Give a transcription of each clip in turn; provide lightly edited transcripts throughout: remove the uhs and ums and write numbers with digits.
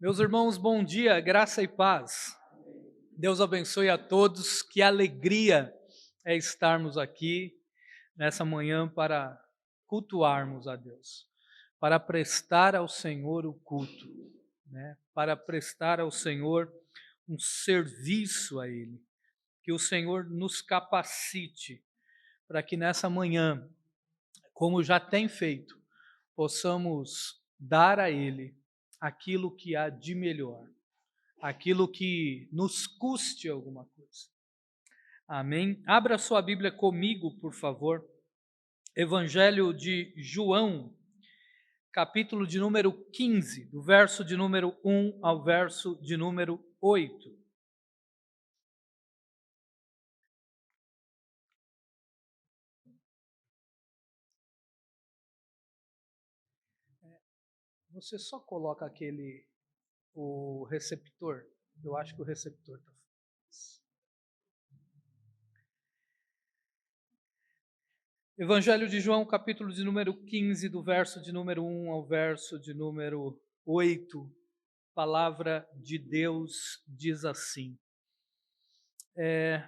Meus irmãos, bom dia, graça e paz. Deus abençoe a todos. Que alegria é estarmos aqui nessa manhã para cultuarmos a Deus, para prestar ao Senhor o culto, né? Para prestar ao Senhor um serviço a Ele. Que o Senhor nos capacite para que nessa manhã, como já tem feito, possamos dar a Ele aquilo que há de melhor, aquilo que nos custe alguma coisa. Amém? Abra sua Bíblia comigo, por favor. Evangelho de João, capítulo de número 15, do verso de número 1 ao verso de número 8. Você só coloca o receptor. Eu acho que o receptor está. Evangelho de João, capítulo de número 15, do verso de número 1 ao verso de número 8. Palavra de Deus diz assim.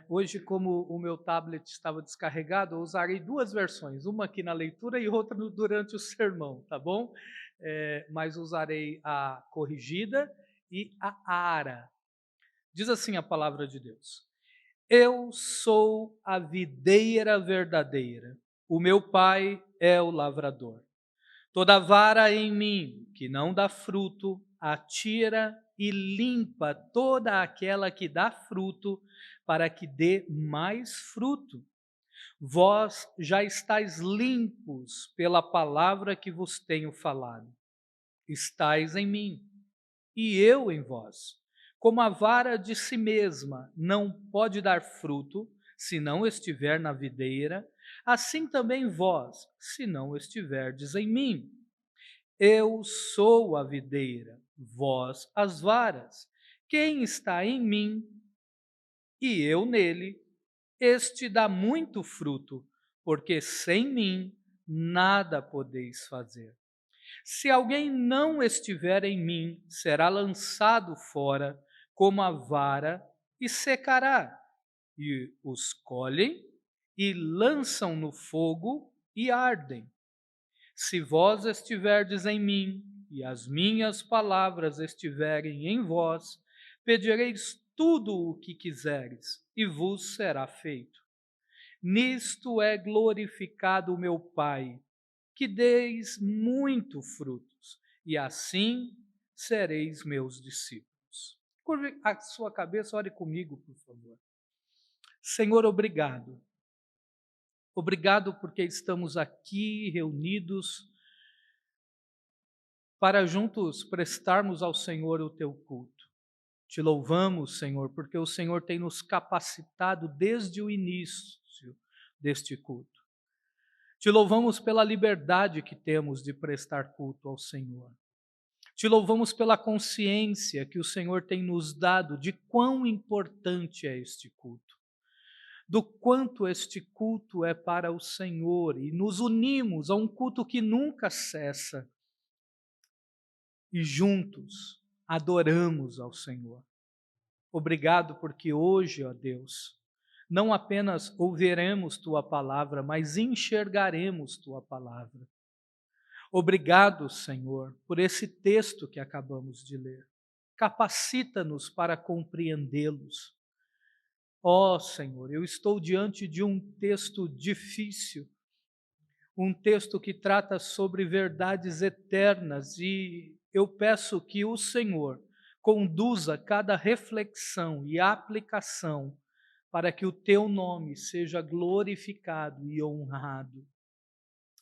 Hoje, como o meu tablet estava descarregado, eu usarei duas versões, uma aqui na leitura e outra durante o sermão, tá bom? Mas usarei a corrigida e a ARA. Diz assim a palavra de Deus: Eu sou a videira verdadeira, o meu pai é o lavrador. Toda vara em mim que não dá fruto, atira e limpa toda aquela que dá fruto, para que dê mais fruto. Vós já estáis limpos pela palavra que vos tenho falado. Estais em mim, e eu em vós. Como a vara de si mesma não pode dar fruto, se não estiver na videira, assim também vós, se não estiverdes em mim. Eu sou a videira, vós as varas. Quem está em mim e eu nele, este dá muito fruto, porque sem mim nada podeis fazer. Se alguém não estiver em mim, será lançado fora como a vara e secará. E os colhem e lançam no fogo e ardem. Se vós estiverdes em mim e as minhas palavras estiverem em vós, pedireis tudo o que quiseres e vos será feito. Nisto é glorificado o meu Pai, que deis muito frutos, e assim sereis meus discípulos. Curve a sua cabeça, ore comigo, por favor. Senhor, obrigado. Obrigado porque estamos aqui reunidos para juntos prestarmos ao Senhor o teu culto. Te louvamos, Senhor, porque o Senhor tem nos capacitado desde o início deste culto. Te louvamos pela liberdade que temos de prestar culto ao Senhor. Te louvamos pela consciência que o Senhor tem nos dado de quão importante é este culto, do quanto este culto é para o Senhor, e nos unimos a um culto que nunca cessa, e juntos adoramos ao Senhor. Obrigado porque hoje, ó Deus, não apenas ouviremos tua palavra, mas enxergaremos tua palavra. Obrigado, Senhor, por esse texto que acabamos de ler. Capacita-nos para compreendê-los. Ó Senhor, eu estou diante de um texto difícil, um texto que trata sobre verdades eternas, e eu peço que o Senhor conduza cada reflexão e aplicação para que o teu nome seja glorificado e honrado.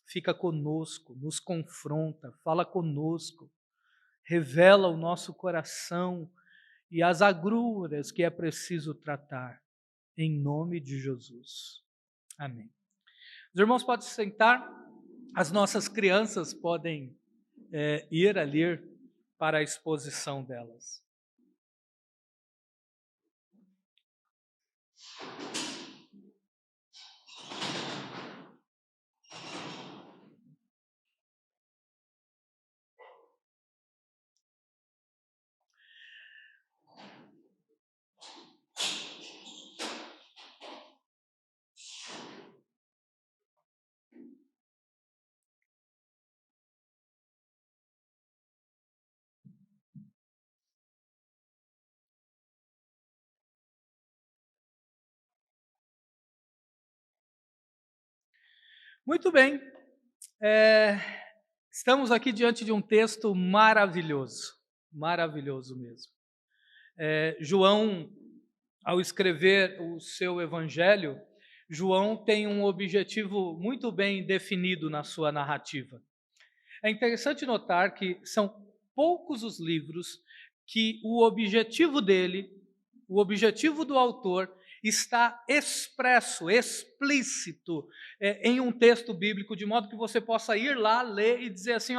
Fica conosco, nos confronta, fala conosco, revela o nosso coração e as agruras que é preciso tratar, em nome de Jesus. Amém. Os irmãos podem se sentar, as nossas crianças podem ir ali para a exposição delas. Muito bem, estamos aqui diante de um texto maravilhoso, maravilhoso mesmo. João, ao escrever o seu evangelho, João tem um objetivo muito bem definido na sua narrativa. É interessante notar que são poucos os livros que o objetivo dele, o objetivo do autor, está expresso, explícito em um texto bíblico, de modo que você possa ir lá, ler e dizer assim,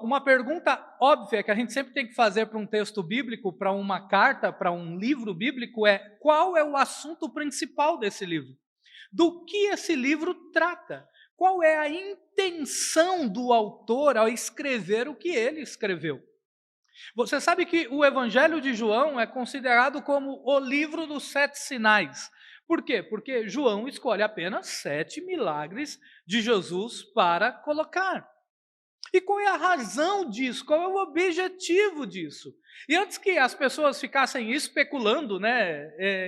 uma pergunta óbvia que a gente sempre tem que fazer para um texto bíblico, para uma carta, para um livro bíblico é: qual é o assunto principal desse livro? Do que esse livro trata? Qual é a intenção do autor ao escrever o que ele escreveu? Você sabe que o Evangelho de João é considerado como o livro dos 7 sinais. Por quê? Porque João escolhe apenas 7 milagres de Jesus para colocar. E qual é a razão disso? Qual é o objetivo disso? E antes que as pessoas ficassem especulando,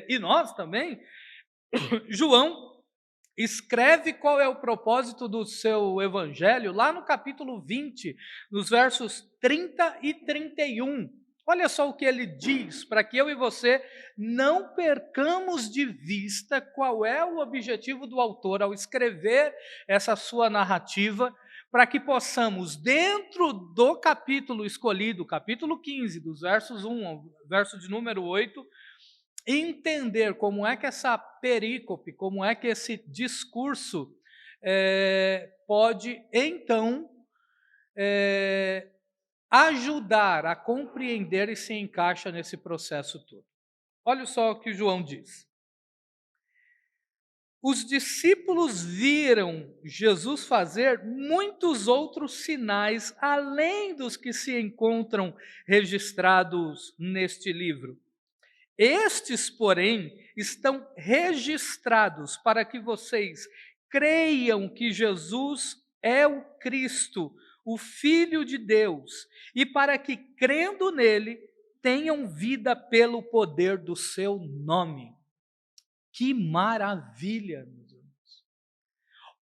e nós também, João escreve qual é o propósito do seu evangelho lá no capítulo 20, nos versos 30 e 31. Olha só o que ele diz, para que eu e você não percamos de vista qual é o objetivo do autor ao escrever essa sua narrativa, para que possamos, dentro do capítulo escolhido, capítulo 15, dos versos 1 ao verso de número 8, entender como é que essa perícope, como é que esse discurso pode, então, ajudar a compreender e se encaixa nesse processo todo. Olha só o que João diz. Os discípulos viram Jesus fazer muitos outros sinais, além dos que se encontram registrados neste livro. Estes, porém, estão registrados para que vocês creiam que Jesus é o Cristo, o Filho de Deus, e para que, crendo nele, tenham vida pelo poder do seu nome. Que maravilha, meus irmãos!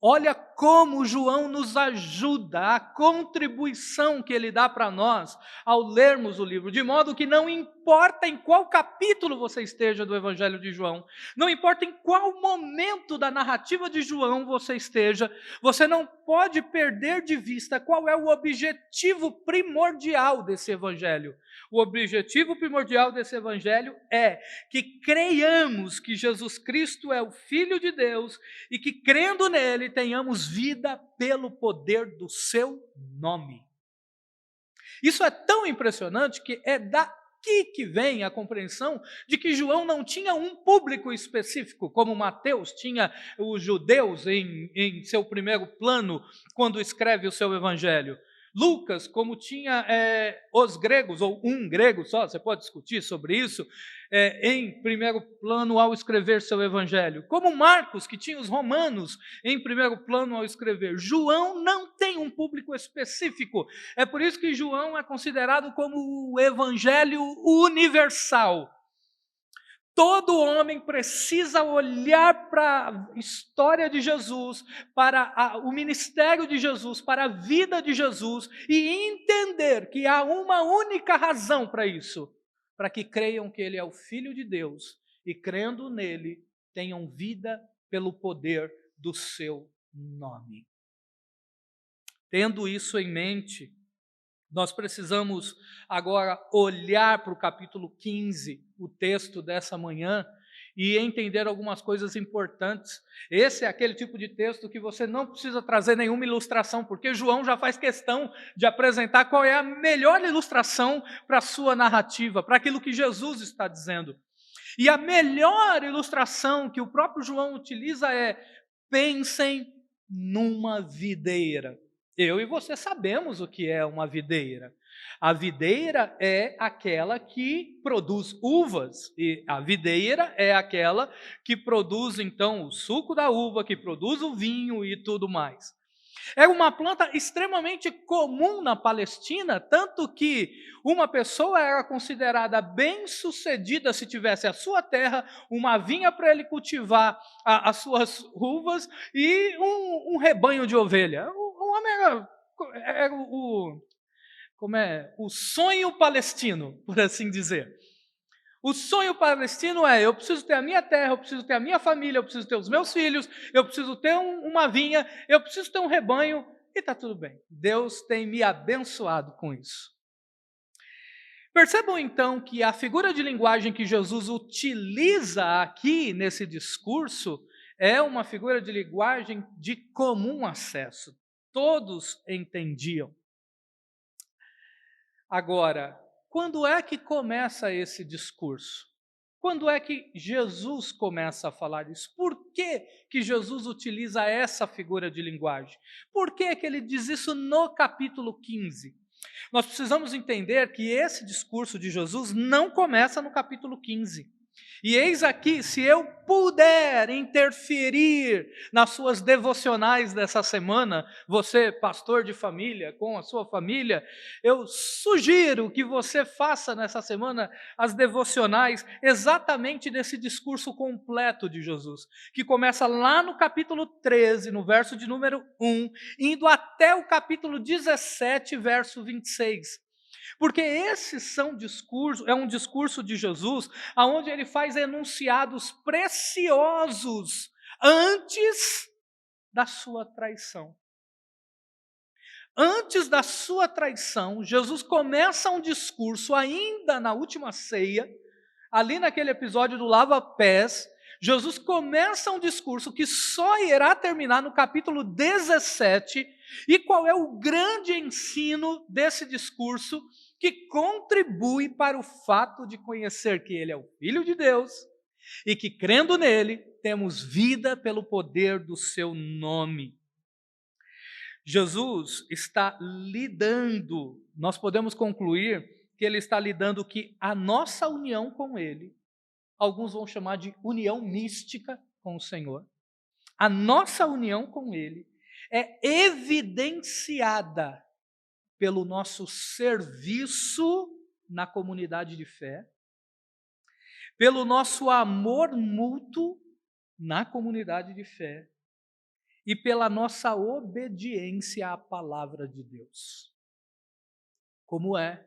Olha como João nos ajuda, a contribuição que ele dá para nós ao lermos o livro, de modo que não importa em qual capítulo você esteja do Evangelho de João, não importa em qual momento da narrativa de João você esteja, você não pode perder de vista qual é o objetivo primordial desse Evangelho. O objetivo primordial desse Evangelho é que creiamos que Jesus Cristo é o Filho de Deus e que, crendo nele, tenhamos vida pelo poder do seu nome. Isso é tão impressionante que é daqui que vem a compreensão de que João não tinha um público específico, como Mateus tinha os judeus em seu primeiro plano quando escreve o seu evangelho. Lucas, como tinha os gregos, ou um grego só, você pode discutir sobre isso, em primeiro plano ao escrever seu evangelho. Como Marcos, que tinha os romanos em primeiro plano ao escrever. João não tem um público específico. É por isso que João é considerado como o evangelho universal. Todo homem precisa olhar para a história de Jesus, para o ministério de Jesus, para a vida de Jesus e entender que há uma única razão para isso, para que creiam que Ele é o Filho de Deus e, crendo nele, tenham vida pelo poder do seu nome. Tendo isso em mente, nós precisamos agora olhar para o capítulo 15, o texto dessa manhã, e entender algumas coisas importantes. Esse é aquele tipo de texto que você não precisa trazer nenhuma ilustração, porque João já faz questão de apresentar qual é a melhor ilustração para a sua narrativa, para aquilo que Jesus está dizendo. E a melhor ilustração que o próprio João utiliza é: pensem numa videira. Eu e você sabemos o que é uma videira. A videira é aquela que produz uvas, e a videira é aquela que produz, então, o suco da uva, que produz o vinho e tudo mais. Era uma planta extremamente comum na Palestina, tanto que uma pessoa era considerada bem-sucedida se tivesse a sua terra, uma vinha para ele cultivar as suas uvas e um rebanho de ovelha. O homem era o sonho palestino, por assim dizer. O sonho palestino é: eu preciso ter a minha terra, eu preciso ter a minha família, eu preciso ter os meus filhos, eu preciso ter uma vinha, eu preciso ter um rebanho, e está tudo bem. Deus tem me abençoado com isso. Percebam então que a figura de linguagem que Jesus utiliza aqui nesse discurso é uma figura de linguagem de comum acesso. Todos entendiam. Agora, quando é que começa esse discurso? Quando é que Jesus começa a falar isso? Por que que Jesus utiliza essa figura de linguagem? Por que que ele diz isso no capítulo 15? Nós precisamos entender que esse discurso de Jesus não começa no capítulo 15. E eis aqui, se eu puder interferir nas suas devocionais dessa semana, você, pastor de família, com a sua família, eu sugiro que você faça nessa semana as devocionais exatamente desse discurso completo de Jesus, que começa lá no capítulo 13, no verso de número 1, indo até o capítulo 17, verso 26. Porque é um discurso de Jesus, onde ele faz enunciados preciosos antes da sua traição. Antes da sua traição, Jesus começa um discurso ainda na última ceia, ali naquele episódio do lava-pés. Jesus começa um discurso que só irá terminar no capítulo 17. E qual é o grande ensino desse discurso que contribui para o fato de conhecer que Ele é o Filho de Deus e que, crendo nele, temos vida pelo poder do seu nome? Jesus está lidando, nós podemos concluir que ele está lidando que a nossa união com ele, alguns vão chamar de união mística com o Senhor, a nossa união com ele é evidenciada pelo nosso serviço na comunidade de fé, pelo nosso amor mútuo na comunidade de fé e pela nossa obediência à palavra de Deus. Como é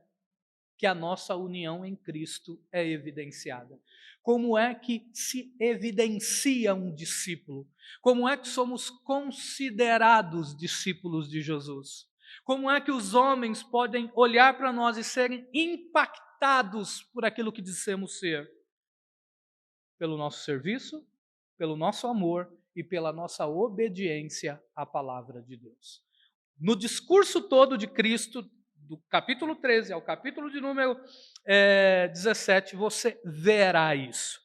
que a nossa união em Cristo é evidenciada? Como é que se evidencia um discípulo? Como é que somos considerados discípulos de Jesus? Como é que os homens podem olhar para nós e serem impactados por aquilo que dissemos ser? Pelo nosso serviço, pelo nosso amor e pela nossa obediência à palavra de Deus. No discurso todo de Cristo, do capítulo 13 ao capítulo de número 17, você verá isso.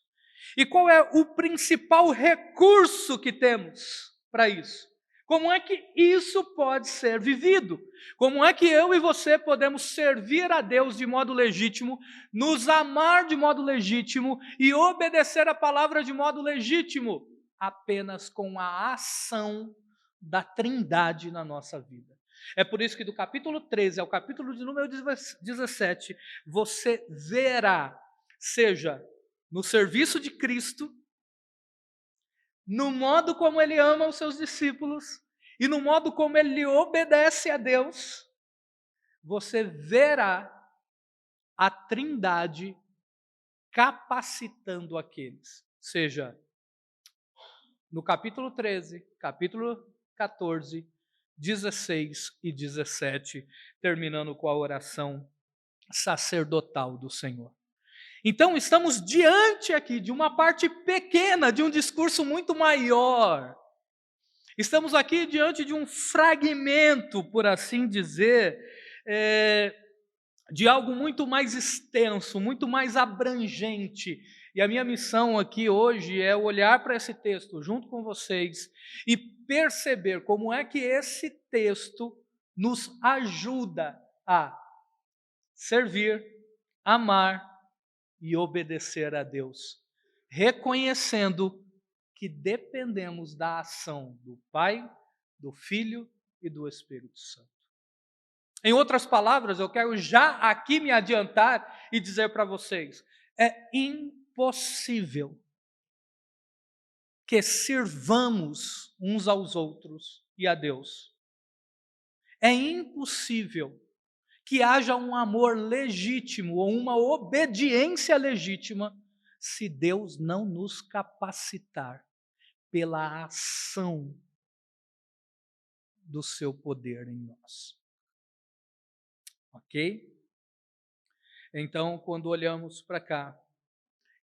E qual é o principal recurso que temos para isso? Como é que isso pode ser vivido? Como é que eu e você podemos servir a Deus de modo legítimo, nos amar de modo legítimo e obedecer a palavra de modo legítimo? Apenas com a ação da Trindade na nossa vida. É por isso que do capítulo 13 ao capítulo de número 17, você verá, seja no serviço de Cristo, no modo como ele ama os seus discípulos e no modo como ele obedece a Deus, você verá a Trindade capacitando aqueles, seja no capítulo 13, capítulo 14, 16 e 17, terminando com a oração sacerdotal do Senhor. Então, estamos diante aqui de uma parte pequena de um discurso muito maior. Estamos aqui diante de um fragmento, por assim dizer, de algo muito mais extenso, muito mais abrangente. E a minha missão aqui hoje é olhar para esse texto junto com vocês e perceber como é que esse texto nos ajuda a servir, amar e obedecer a Deus, reconhecendo que dependemos da ação do Pai, do Filho e do Espírito Santo. Em outras palavras, eu quero já aqui me adiantar e dizer para vocês, é impossível que sirvamos uns aos outros e a Deus. É impossível que haja um amor legítimo ou uma obediência legítima se Deus não nos capacitar pela ação do seu poder em nós. Ok? Então, quando olhamos para cá,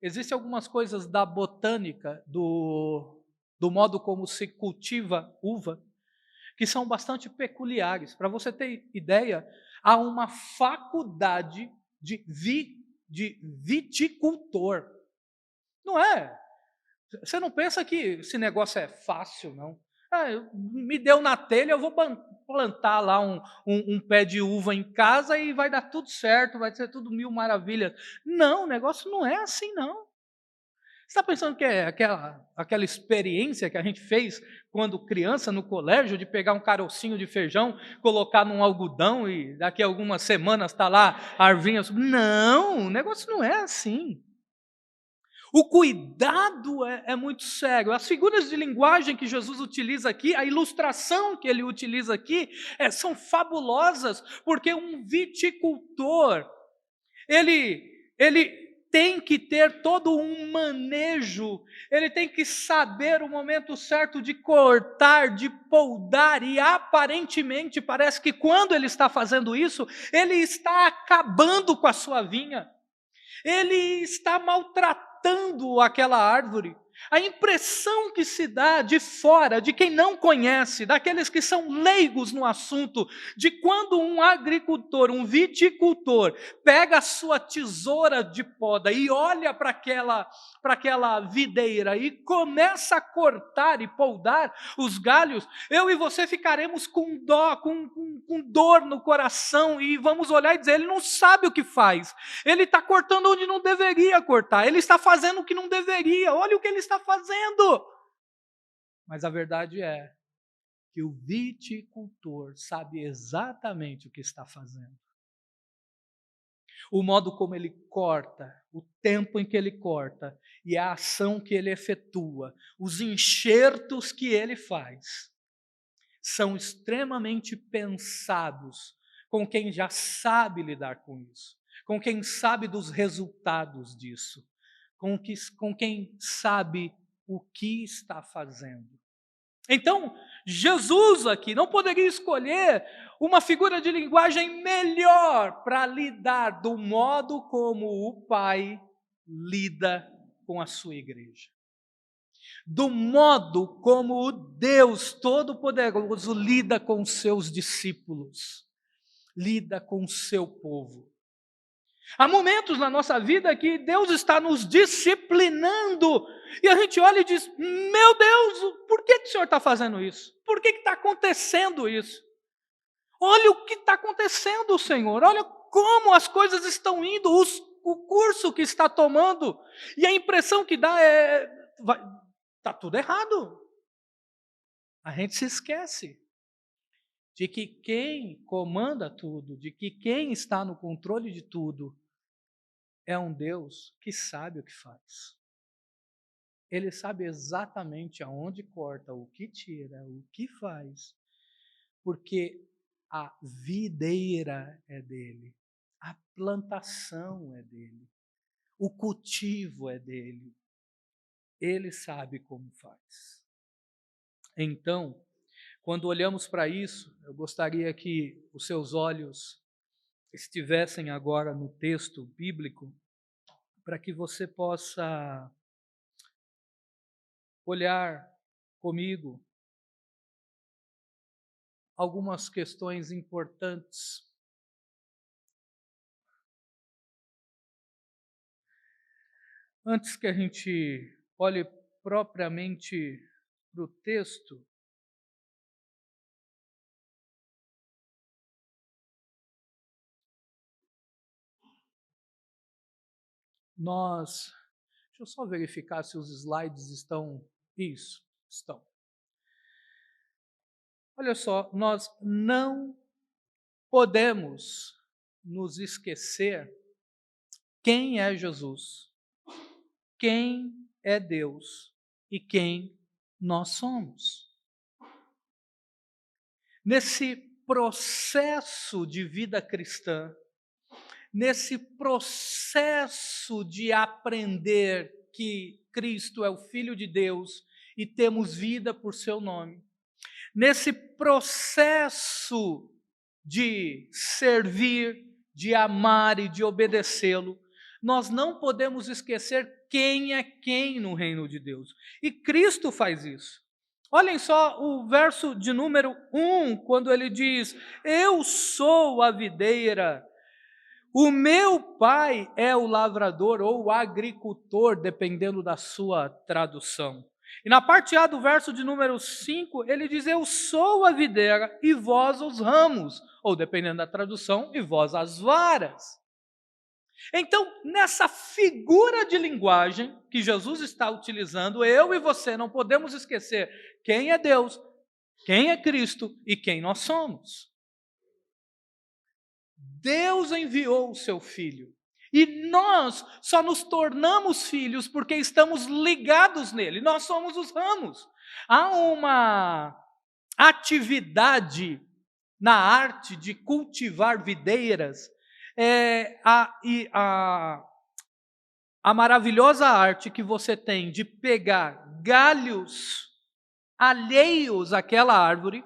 existem algumas coisas da botânica, do modo como se cultiva uva, que são bastante peculiares. Para você ter ideia, há uma faculdade de viticultor. Não é? Você não pensa que esse negócio é fácil, não. Me deu na telha, eu vou plantar lá um pé de uva em casa e vai dar tudo certo, vai ser tudo mil maravilhas. Não, o negócio não é assim, não. Você está pensando que é aquela experiência que a gente fez quando criança no colégio, de pegar um carocinho de feijão, colocar num algodão e daqui a algumas semanas está lá a arvinha? Não, o negócio não é assim. O cuidado é muito sério. As figuras de linguagem que Jesus utiliza aqui, a ilustração que ele utiliza aqui, são fabulosas, porque um viticultor, ele tem que ter todo um manejo, ele tem que saber o momento certo de cortar, de poldar, e aparentemente parece que quando ele está fazendo isso, ele está acabando com a sua vinha. Ele está maltratando aquela árvore. A impressão que se dá de fora, de quem não conhece, daqueles que são leigos no assunto, de quando um agricultor, um viticultor, pega a sua tesoura de poda e olha para aquela videira e começa a cortar e poldar os galhos, eu e você ficaremos com dó, com dor no coração e vamos olhar e dizer, ele não sabe o que faz. Ele está cortando onde não deveria cortar. Ele está fazendo o que não deveria. Olha o que ele está fazendo. Mas a verdade é que o viticultor sabe exatamente o que está fazendo. O modo como ele corta, o tempo em que ele corta e a ação que ele efetua, os enxertos que ele faz, são extremamente pensados com quem já sabe lidar com isso, com quem sabe dos resultados disso, com quem sabe o que está fazendo. Então, Jesus aqui não poderia escolher uma figura de linguagem melhor para lidar do modo como o Pai lida com a sua igreja. Do modo como o Deus Todo-Poderoso lida com os seus discípulos, lida com o seu povo. Há momentos na nossa vida que Deus está nos disciplinando e a gente olha e diz, meu Deus, por que o Senhor está fazendo isso? Por que está acontecendo isso? Olha o que está acontecendo, Senhor, olha como as coisas estão indo, o curso que está tomando, e a impressão que dá está tudo errado. A gente se esquece de que quem comanda tudo, de que quem está no controle de tudo, é um Deus que sabe o que faz. Ele sabe exatamente aonde corta, o que tira, o que faz, porque a videira é dele, a plantação é dele, o cultivo é dele. Ele sabe como faz. Então, quando olhamos para isso, eu gostaria que os seus olhos estivessem agora no texto bíblico, para que você possa olhar comigo algumas questões importantes. Antes que a gente olhe propriamente para o texto, deixa eu só verificar se os slides estão, isso, estão. Olha só, nós não podemos nos esquecer quem é Jesus, quem é Deus e quem nós somos. Nesse processo de vida cristã, nesse processo de aprender que Cristo é o Filho de Deus e temos vida por seu nome, nesse processo de servir, de amar e de obedecê-lo, nós não podemos esquecer quem é quem no reino de Deus. E Cristo faz isso. Olhem só o verso de número 1, quando ele diz: eu sou a videira, o meu pai é o lavrador ou o agricultor, dependendo da sua tradução. E na parte A do verso de número 5, ele diz: eu sou a videira e vós os ramos, ou dependendo da tradução, e vós as varas. Então, nessa figura de linguagem que Jesus está utilizando, eu e você não podemos esquecer quem é Deus, quem é Cristo e quem nós somos. Deus enviou o seu Filho. E nós só nos tornamos filhos porque estamos ligados nele. Nós somos os ramos. Há uma atividade na arte de cultivar videiras, a maravilhosa arte que você tem de pegar galhos alheios àquela árvore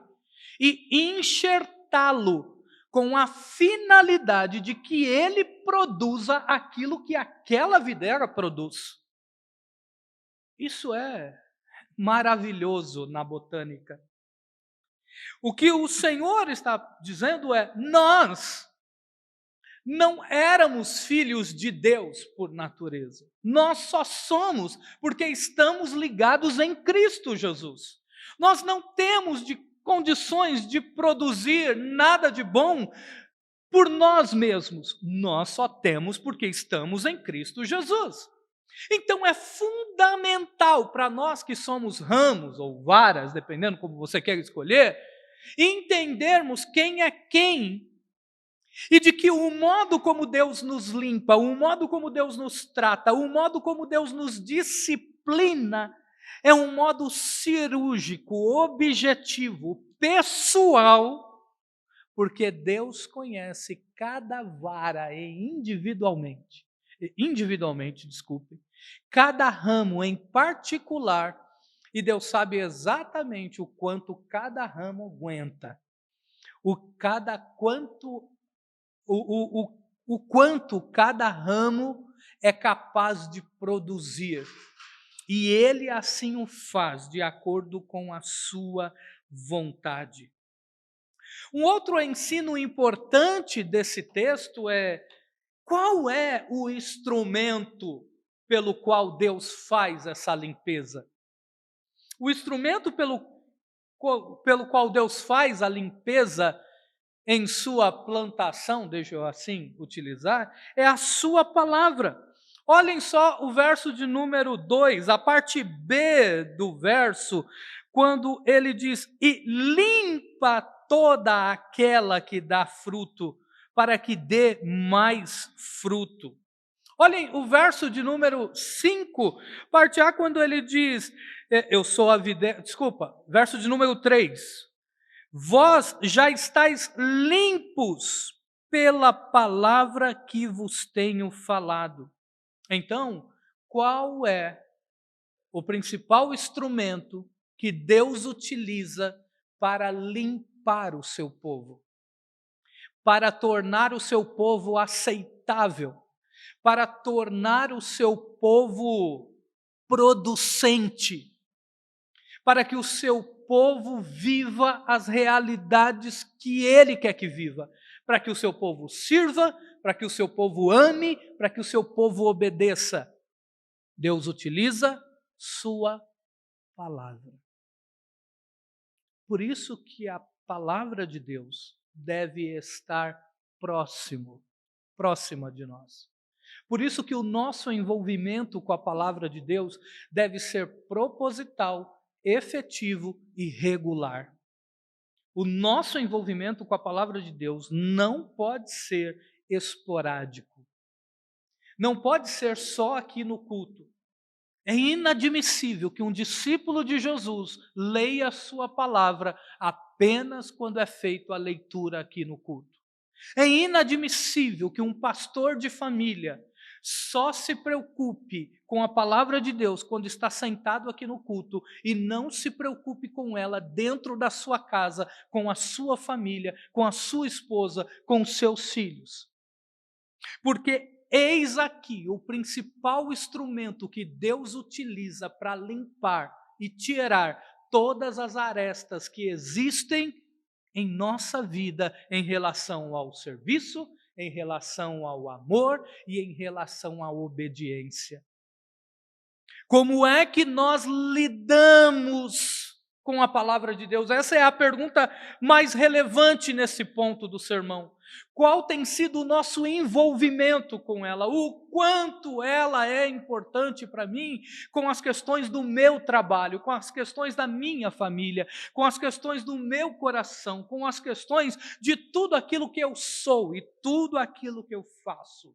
e enxertá-lo com a finalidade de que ele produza aquilo que aquela videira produz. Isso é maravilhoso na botânica. O que o Senhor está dizendo é: nós não éramos filhos de Deus por natureza. Nós só somos porque estamos ligados em Cristo Jesus. Nós não temos condições de produzir nada de bom por nós mesmos. Nós só temos porque estamos em Cristo Jesus. Então é fundamental para nós que somos ramos ou varas, dependendo como você quer escolher, entendermos quem é quem e de que o modo como Deus nos limpa, o modo como Deus nos trata, o modo como Deus nos disciplina é um modo cirúrgico, objetivo, pessoal, porque Deus conhece cada vara individualmente, cada ramo em particular, e Deus sabe exatamente o quanto cada ramo aguenta, o quanto cada ramo é capaz de produzir. E Ele assim o faz, de acordo com a sua vontade. Um outro ensino importante desse texto é: qual é o instrumento pelo qual Deus faz essa limpeza? O instrumento pelo qual Deus faz a limpeza em sua plantação, deixa eu assim utilizar, é a sua palavra. Olhem só o verso de número 2, a parte B do verso, quando ele diz: e limpa toda aquela que dá fruto, para que dê mais fruto. Olhem o verso de número 5, parte A, quando ele diz: eu sou a videira, verso de número 3. Vós já estáis limpos pela palavra que vos tenho falado. Então, qual é o principal instrumento que Deus utiliza para limpar o seu povo? Para tornar o seu povo aceitável, para tornar o seu povo producente, para que o seu povo viva as realidades que Ele quer que viva, para que o seu povo sirva, para que o seu povo ame, para que o seu povo obedeça. Deus utiliza sua palavra. Por isso que a palavra de Deus deve estar próxima de nós. Por isso que o nosso envolvimento com a palavra de Deus deve ser proposital, efetivo e regular. O nosso envolvimento com a palavra de Deus não pode ser esporádico. Não pode ser só aqui no culto. É inadmissível que um discípulo de Jesus leia a sua palavra apenas quando é feita a leitura aqui no culto. É inadmissível que um pastor de família só se preocupe com a palavra de Deus quando está sentado aqui no culto e não se preocupe com ela dentro da sua casa, com a sua família, com a sua esposa, com os seus filhos. Porque eis aqui o principal instrumento que Deus utiliza para limpar e tirar todas as arestas que existem em nossa vida em relação ao serviço, em relação ao amor e em relação à obediência. Como é que nós lidamos com a palavra de Deus? Essa é a pergunta mais relevante nesse ponto do sermão. Qual tem sido o nosso envolvimento com ela? O quanto ela é importante para mim com as questões do meu trabalho, com as questões da minha família, com as questões do meu coração, com as questões de tudo aquilo que eu sou e tudo aquilo que eu faço.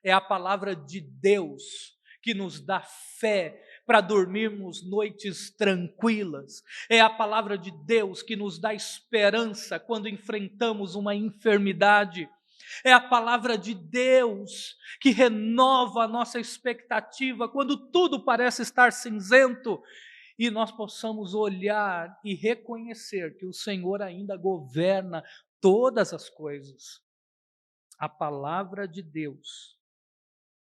É a palavra de Deus que nos dá fé para dormirmos noites tranquilas. É a palavra de Deus que nos dá esperança quando enfrentamos uma enfermidade. É a palavra de Deus que renova a nossa expectativa quando tudo parece estar cinzento e nós possamos olhar e reconhecer que o Senhor ainda governa todas as coisas. A palavra de Deus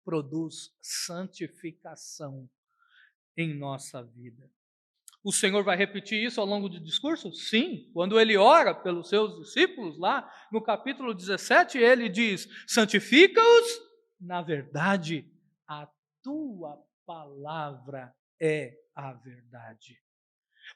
produz santificação em nossa vida. O Senhor vai repetir isso ao longo do discurso? Sim. Quando ele ora pelos seus discípulos, lá no capítulo 17, ele diz: santifica-os na verdade, a tua palavra é a verdade.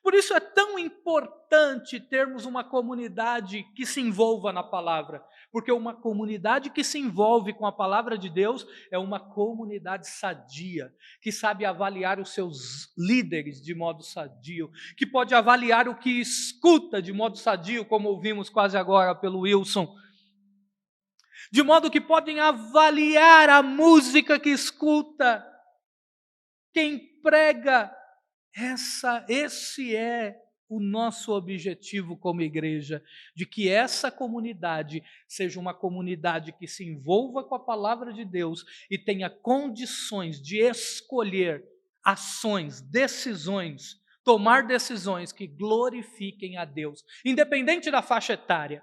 Por isso é tão importante termos uma comunidade que se envolva na palavra, porque uma comunidade que se envolve com a palavra de Deus é uma comunidade sadia, que sabe avaliar os seus líderes de modo sadio, que pode avaliar o que escuta de modo sadio, como ouvimos quase agora pelo Wilson, de modo que podem avaliar a música que escuta, quem prega. Esse é o nosso objetivo como igreja, de que essa comunidade seja uma comunidade que se envolva com a palavra de Deus e tenha condições de escolher ações, decisões, tomar decisões que glorifiquem a Deus, independente da faixa etária.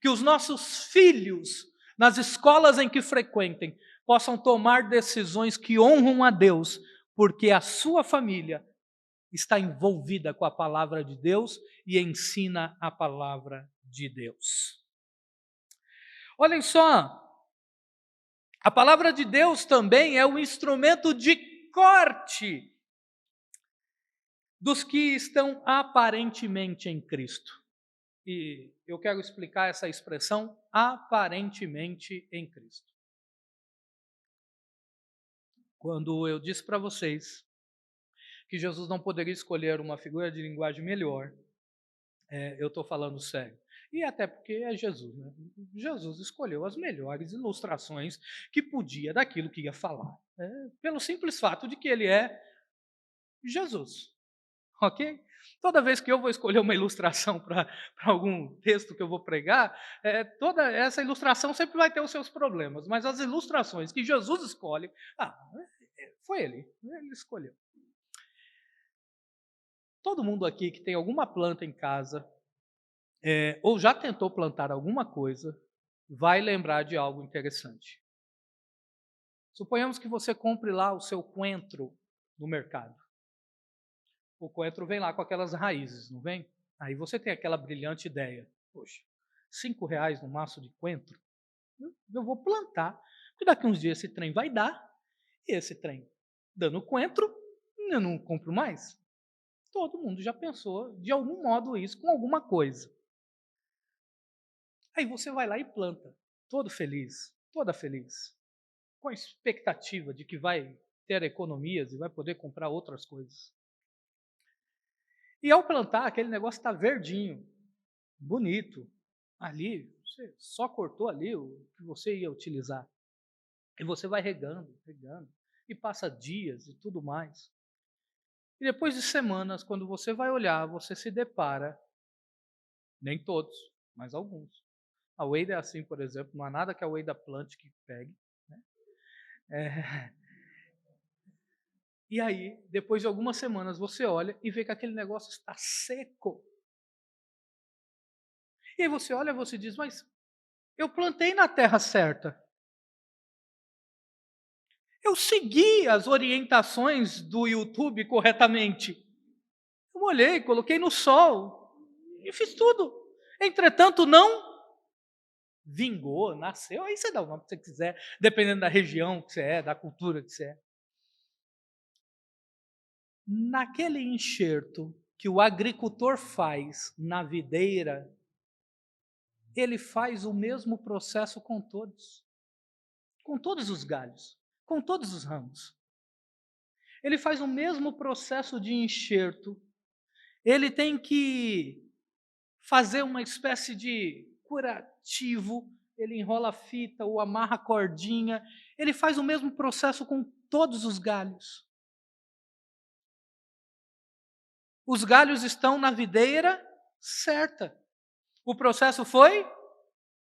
Que os nossos filhos, nas escolas em que frequentem, possam tomar decisões que honram a Deus, porque a sua família está envolvida com a palavra de Deus e ensina a palavra de Deus. Olhem só, a palavra de Deus também é um instrumento de corte dos que estão aparentemente em Cristo. E eu quero explicar essa expressão, aparentemente em Cristo. Quando eu disse para vocês que Jesus não poderia escolher uma figura de linguagem melhor, eu estou falando sério. E até porque é Jesus, né? Jesus escolheu as melhores ilustrações que podia daquilo que ia falar, pelo simples fato de que ele é Jesus, ok? Toda vez que eu vou escolher uma ilustração para algum texto que eu vou pregar, toda essa ilustração sempre vai ter os seus problemas, mas as ilustrações que Jesus escolhe, foi ele escolheu. Todo mundo aqui que tem alguma planta em casa, ou já tentou plantar alguma coisa, vai lembrar de algo interessante. Suponhamos que você compre lá o seu coentro no mercado. O coentro vem lá com aquelas raízes, não vem? Aí você tem aquela brilhante ideia. Poxa, R$5 no maço de coentro? Eu vou plantar, porque daqui uns dias esse trem vai dar, e esse trem dando coentro, eu não compro mais. Todo mundo já pensou de algum modo isso com alguma coisa. Aí você vai lá e planta, todo feliz, toda feliz, com a expectativa de que vai ter economias e vai poder comprar outras coisas. E ao plantar, aquele negócio está verdinho, bonito, ali, você só cortou ali o que você ia utilizar. E você vai regando, regando, e passa dias e tudo mais. E depois de semanas, quando você vai olhar, você se depara, nem todos, mas alguns. A Wade é assim, por exemplo, não há nada que a Wade plante que pegue. Né? É, e aí, depois de algumas semanas, você olha e vê que aquele negócio está seco. E aí você olha e você diz, mas eu plantei na terra certa. Eu segui as orientações do YouTube corretamente. Eu olhei, coloquei no sol e fiz tudo. Entretanto, não vingou, nasceu. Aí você dá o nome que você quiser, dependendo da região que você é, da cultura que você é. Naquele enxerto que o agricultor faz na videira, ele faz o mesmo processo com todos os galhos, com todos os ramos. Ele faz o mesmo processo de enxerto. Ele tem que fazer uma espécie de curativo, ele enrola a fita ou amarra a cordinha, ele faz o mesmo processo com todos os galhos. Os galhos estão na videira certa. O processo foi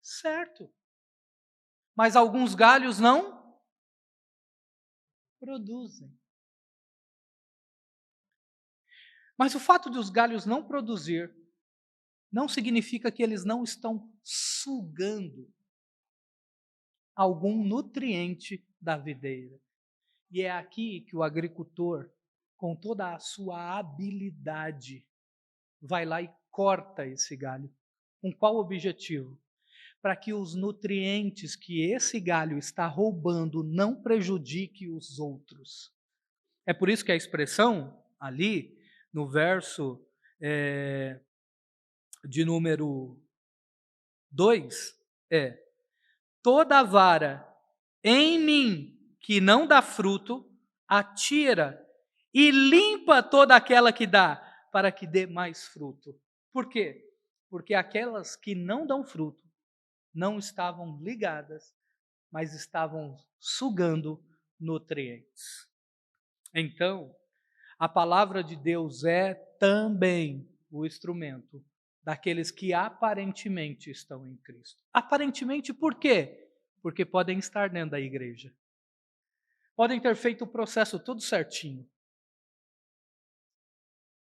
certo. Mas alguns galhos não produzem. Mas o fato de os galhos não produzir não significa que eles não estão sugando algum nutriente da videira. E é aqui que o agricultor, com toda a sua habilidade, vai lá e corta esse galho. Com qual objetivo? Para que os nutrientes que esse galho está roubando não prejudique os outros. É por isso que a expressão ali, no verso de número 2, é: toda vara em mim que não dá fruto, atira e limpa toda aquela que dá, para que dê mais fruto. Por quê? Porque aquelas que não dão fruto não estavam ligadas, mas estavam sugando nutrientes. Então, a palavra de Deus é também o instrumento daqueles que aparentemente estão em Cristo. Aparentemente por quê? Porque podem estar dentro da igreja. Podem ter feito o processo tudo certinho,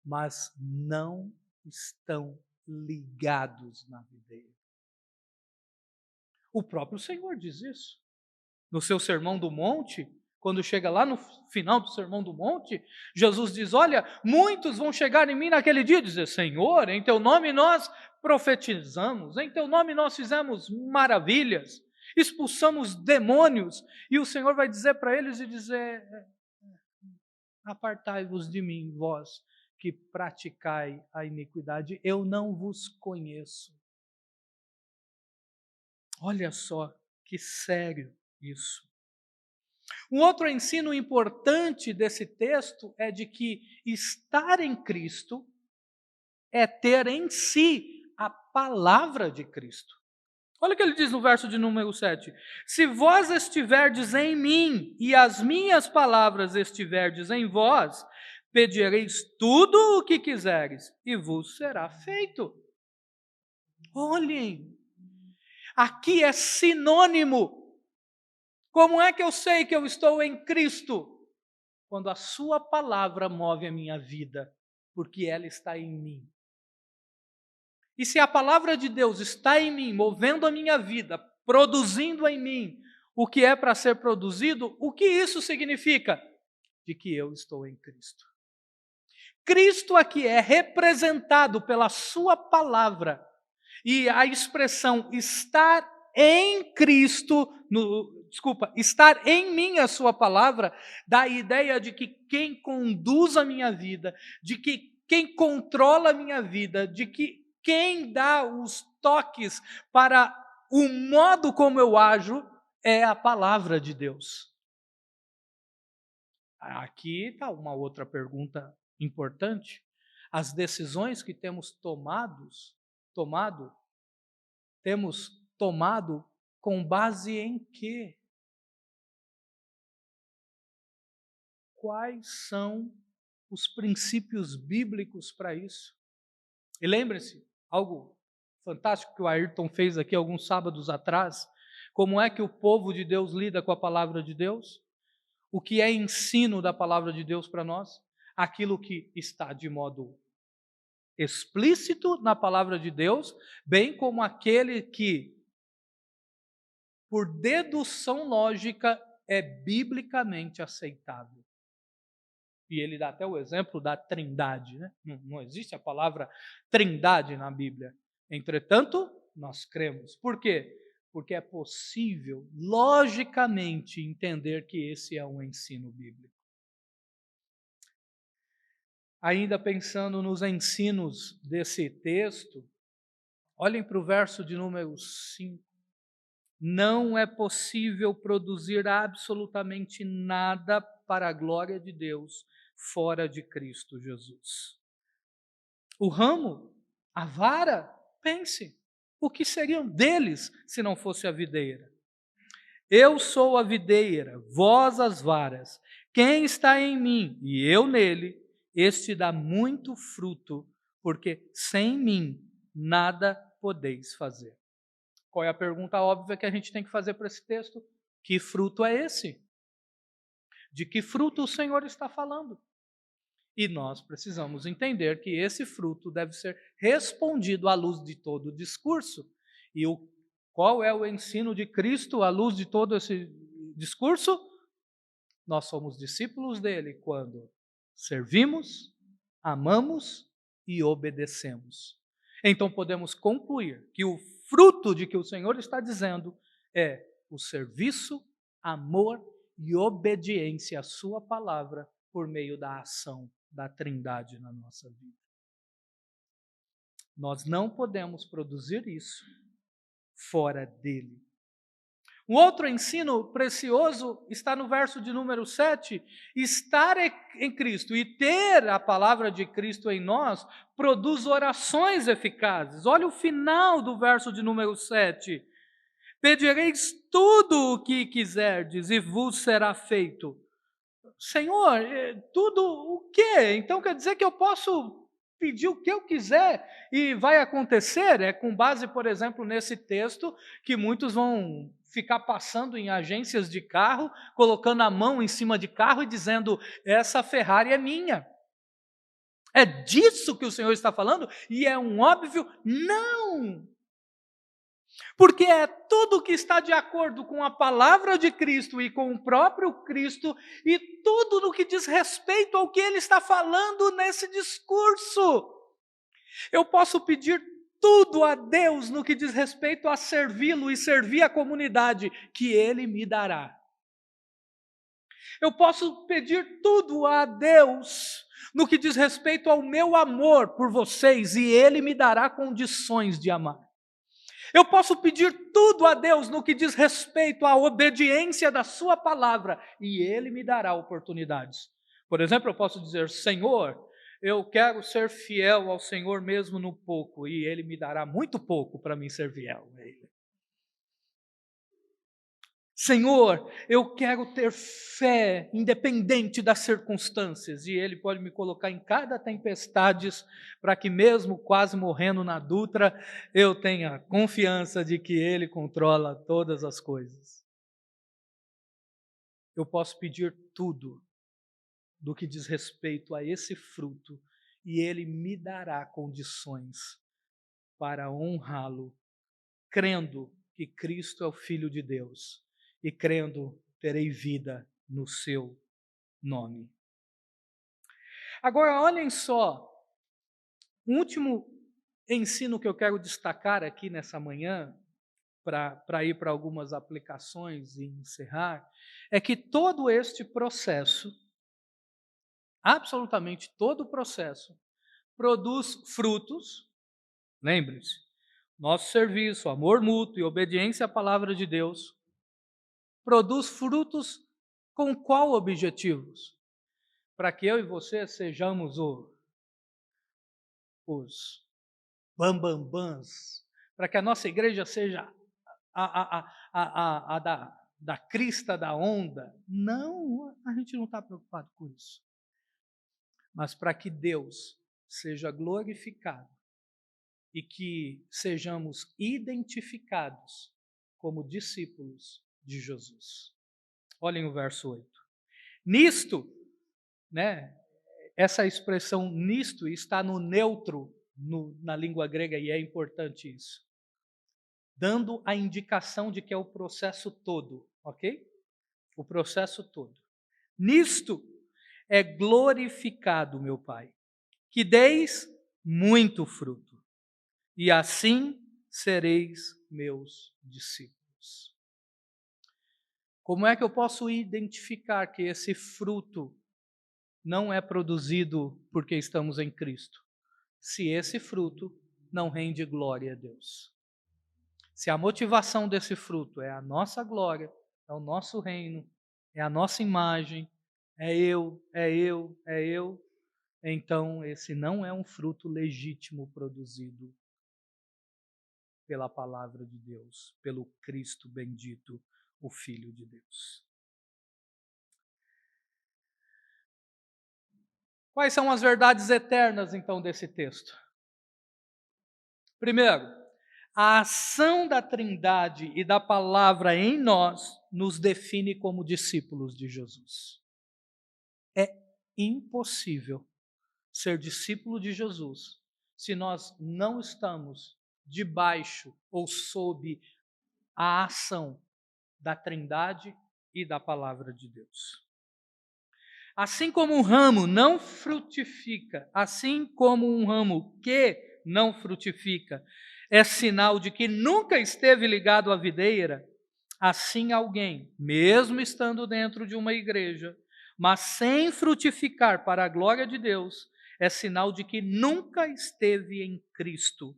mas não estão ligados na videira. O próprio Senhor diz isso. No seu Sermão do Monte, quando chega lá no final do Sermão do Monte, Jesus diz: olha, muitos vão chegar em mim naquele dia e dizer: Senhor, em teu nome nós profetizamos, em teu nome nós fizemos maravilhas, expulsamos demônios, e o Senhor vai dizer para eles e dizer: apartai-vos de mim, vós que praticai a iniquidade, eu não vos conheço. Olha só que sério isso. Um outro ensino importante desse texto é de que estar em Cristo é ter em si a palavra de Cristo. Olha o que ele diz no verso de número 7. Se vós estiverdes em mim e as minhas palavras estiverdes em vós, pedireis tudo o que quiseres e vos será feito. Olhem, aqui é sinônimo. Como é que eu sei que eu estou em Cristo? Quando a sua palavra move a minha vida, porque ela está em mim. E se a palavra de Deus está em mim, movendo a minha vida, produzindo em mim o que é para ser produzido, o que isso significa? De que eu estou em Cristo. Cristo aqui é representado pela sua palavra. E a expressão estar em Cristo, estar em mim a sua palavra, dá a ideia de que quem conduz a minha vida, de que quem controla a minha vida, de que quem dá os toques para o modo como eu ajo, é a palavra de Deus. Aqui está uma outra pergunta importante. As decisões que temos tomados tomado? Temos tomado com base em quê? Quais são os princípios bíblicos para isso? E lembre-se, algo fantástico que o Ayrton fez aqui alguns sábados atrás, como é que o povo de Deus lida com a palavra de Deus? O que é ensino da palavra de Deus para nós? Aquilo que está de modo explícito na palavra de Deus, bem como aquele que, por dedução lógica, é biblicamente aceitável. E ele dá até o exemplo da trindade, né? Não existe a palavra trindade na Bíblia. Entretanto, nós cremos. Por quê? Porque é possível, logicamente, entender que esse é um ensino bíblico. Ainda pensando nos ensinos desse texto, olhem para o verso de número 5. Não é possível produzir absolutamente nada para a glória de Deus fora de Cristo Jesus. O ramo, a vara, pense, o que seriam deles se não fosse a videira? Eu sou a videira, vós as varas. Quem está em mim e eu nele, este dá muito fruto, porque sem mim nada podeis fazer. Qual é a pergunta óbvia que a gente tem que fazer para esse texto? Que fruto é esse? De que fruto o Senhor está falando? E nós precisamos entender que esse fruto deve ser respondido à luz de todo o discurso. E qual é o ensino de Cristo à luz de todo esse discurso? Nós somos discípulos dele quando servimos, amamos e obedecemos. Então podemos concluir que o fruto de que o Senhor está dizendo é o serviço, amor e obediência à sua palavra por meio da ação da Trindade na nossa vida. Nós não podemos produzir isso fora dele. Um outro ensino precioso está no verso de número 7. Estar em Cristo e ter a palavra de Cristo em nós produz orações eficazes. Olha o final do verso de número 7. Pedireis tudo o que quiserdes e vos será feito. Senhor, tudo o quê? Então quer dizer que eu posso pedir o que eu quiser e vai acontecer? É com base, por exemplo, nesse texto que muitos vão ficar passando em agências de carro, colocando a mão em cima de carro e dizendo: essa Ferrari é minha. É disso que o Senhor está falando? E é um óbvio não. Porque é tudo que está de acordo com a palavra de Cristo e com o próprio Cristo, e tudo no que diz respeito ao que ele está falando nesse discurso. Eu posso pedir tudo a Deus no que diz respeito a servi-lo e servir a comunidade, que ele me dará. Eu posso pedir tudo a Deus no que diz respeito ao meu amor por vocês, e ele me dará condições de amar. Eu posso pedir tudo a Deus no que diz respeito à obediência da sua palavra, e ele me dará oportunidades. Por exemplo, eu posso dizer: Senhor, eu quero ser fiel ao Senhor mesmo no pouco, e ele me dará muito pouco para mim ser fiel a ele. Senhor, eu quero ter fé independente das circunstâncias, e ele pode me colocar em cada tempestade para que mesmo quase morrendo na Dutra, eu tenha confiança de que ele controla todas as coisas. Eu posso pedir tudo do que diz respeito a esse fruto, e ele me dará condições para honrá-lo, crendo que Cristo é o Filho de Deus. E crendo, terei vida no seu nome. Agora, olhem só, o último ensino que eu quero destacar aqui nessa manhã, para ir para algumas aplicações e encerrar, é que todo este processo, absolutamente todo o processo, produz frutos, lembre-se, nosso serviço, amor mútuo e obediência à palavra de Deus, produz frutos com qual objetivos? Para que eu e você sejamos os bambambãs, para que a nossa igreja seja a da crista da onda. Não, a gente não está preocupado com isso. Mas para que Deus seja glorificado e que sejamos identificados como discípulos de Jesus. Olhem o verso 8. Nisto, né, essa expressão nisto está no neutro na língua grega, e é importante isso, dando a indicação de que é o processo todo, ok? O processo todo. Nisto é glorificado meu Pai, que deis muito fruto, e assim sereis meus discípulos. Como é que eu posso identificar que esse fruto não é produzido porque estamos em Cristo? Se esse fruto não rende glória a Deus. Se a motivação desse fruto é a nossa glória, é o nosso reino, é a nossa imagem, é eu, então esse não é um fruto legítimo produzido pela palavra de Deus, pelo Cristo bendito, o Filho de Deus. Quais são as verdades eternas, então, desse texto? Primeiro, a ação da Trindade e da palavra em nós nos define como discípulos de Jesus. É impossível ser discípulo de Jesus se nós não estamos debaixo ou sob a ação da Trindade e da palavra de Deus. Assim como um ramo não frutifica, assim como um ramo que não frutifica é sinal de que nunca esteve ligado à videira, assim alguém, mesmo estando dentro de uma igreja, mas sem frutificar para a glória de Deus, é sinal de que nunca esteve em Cristo.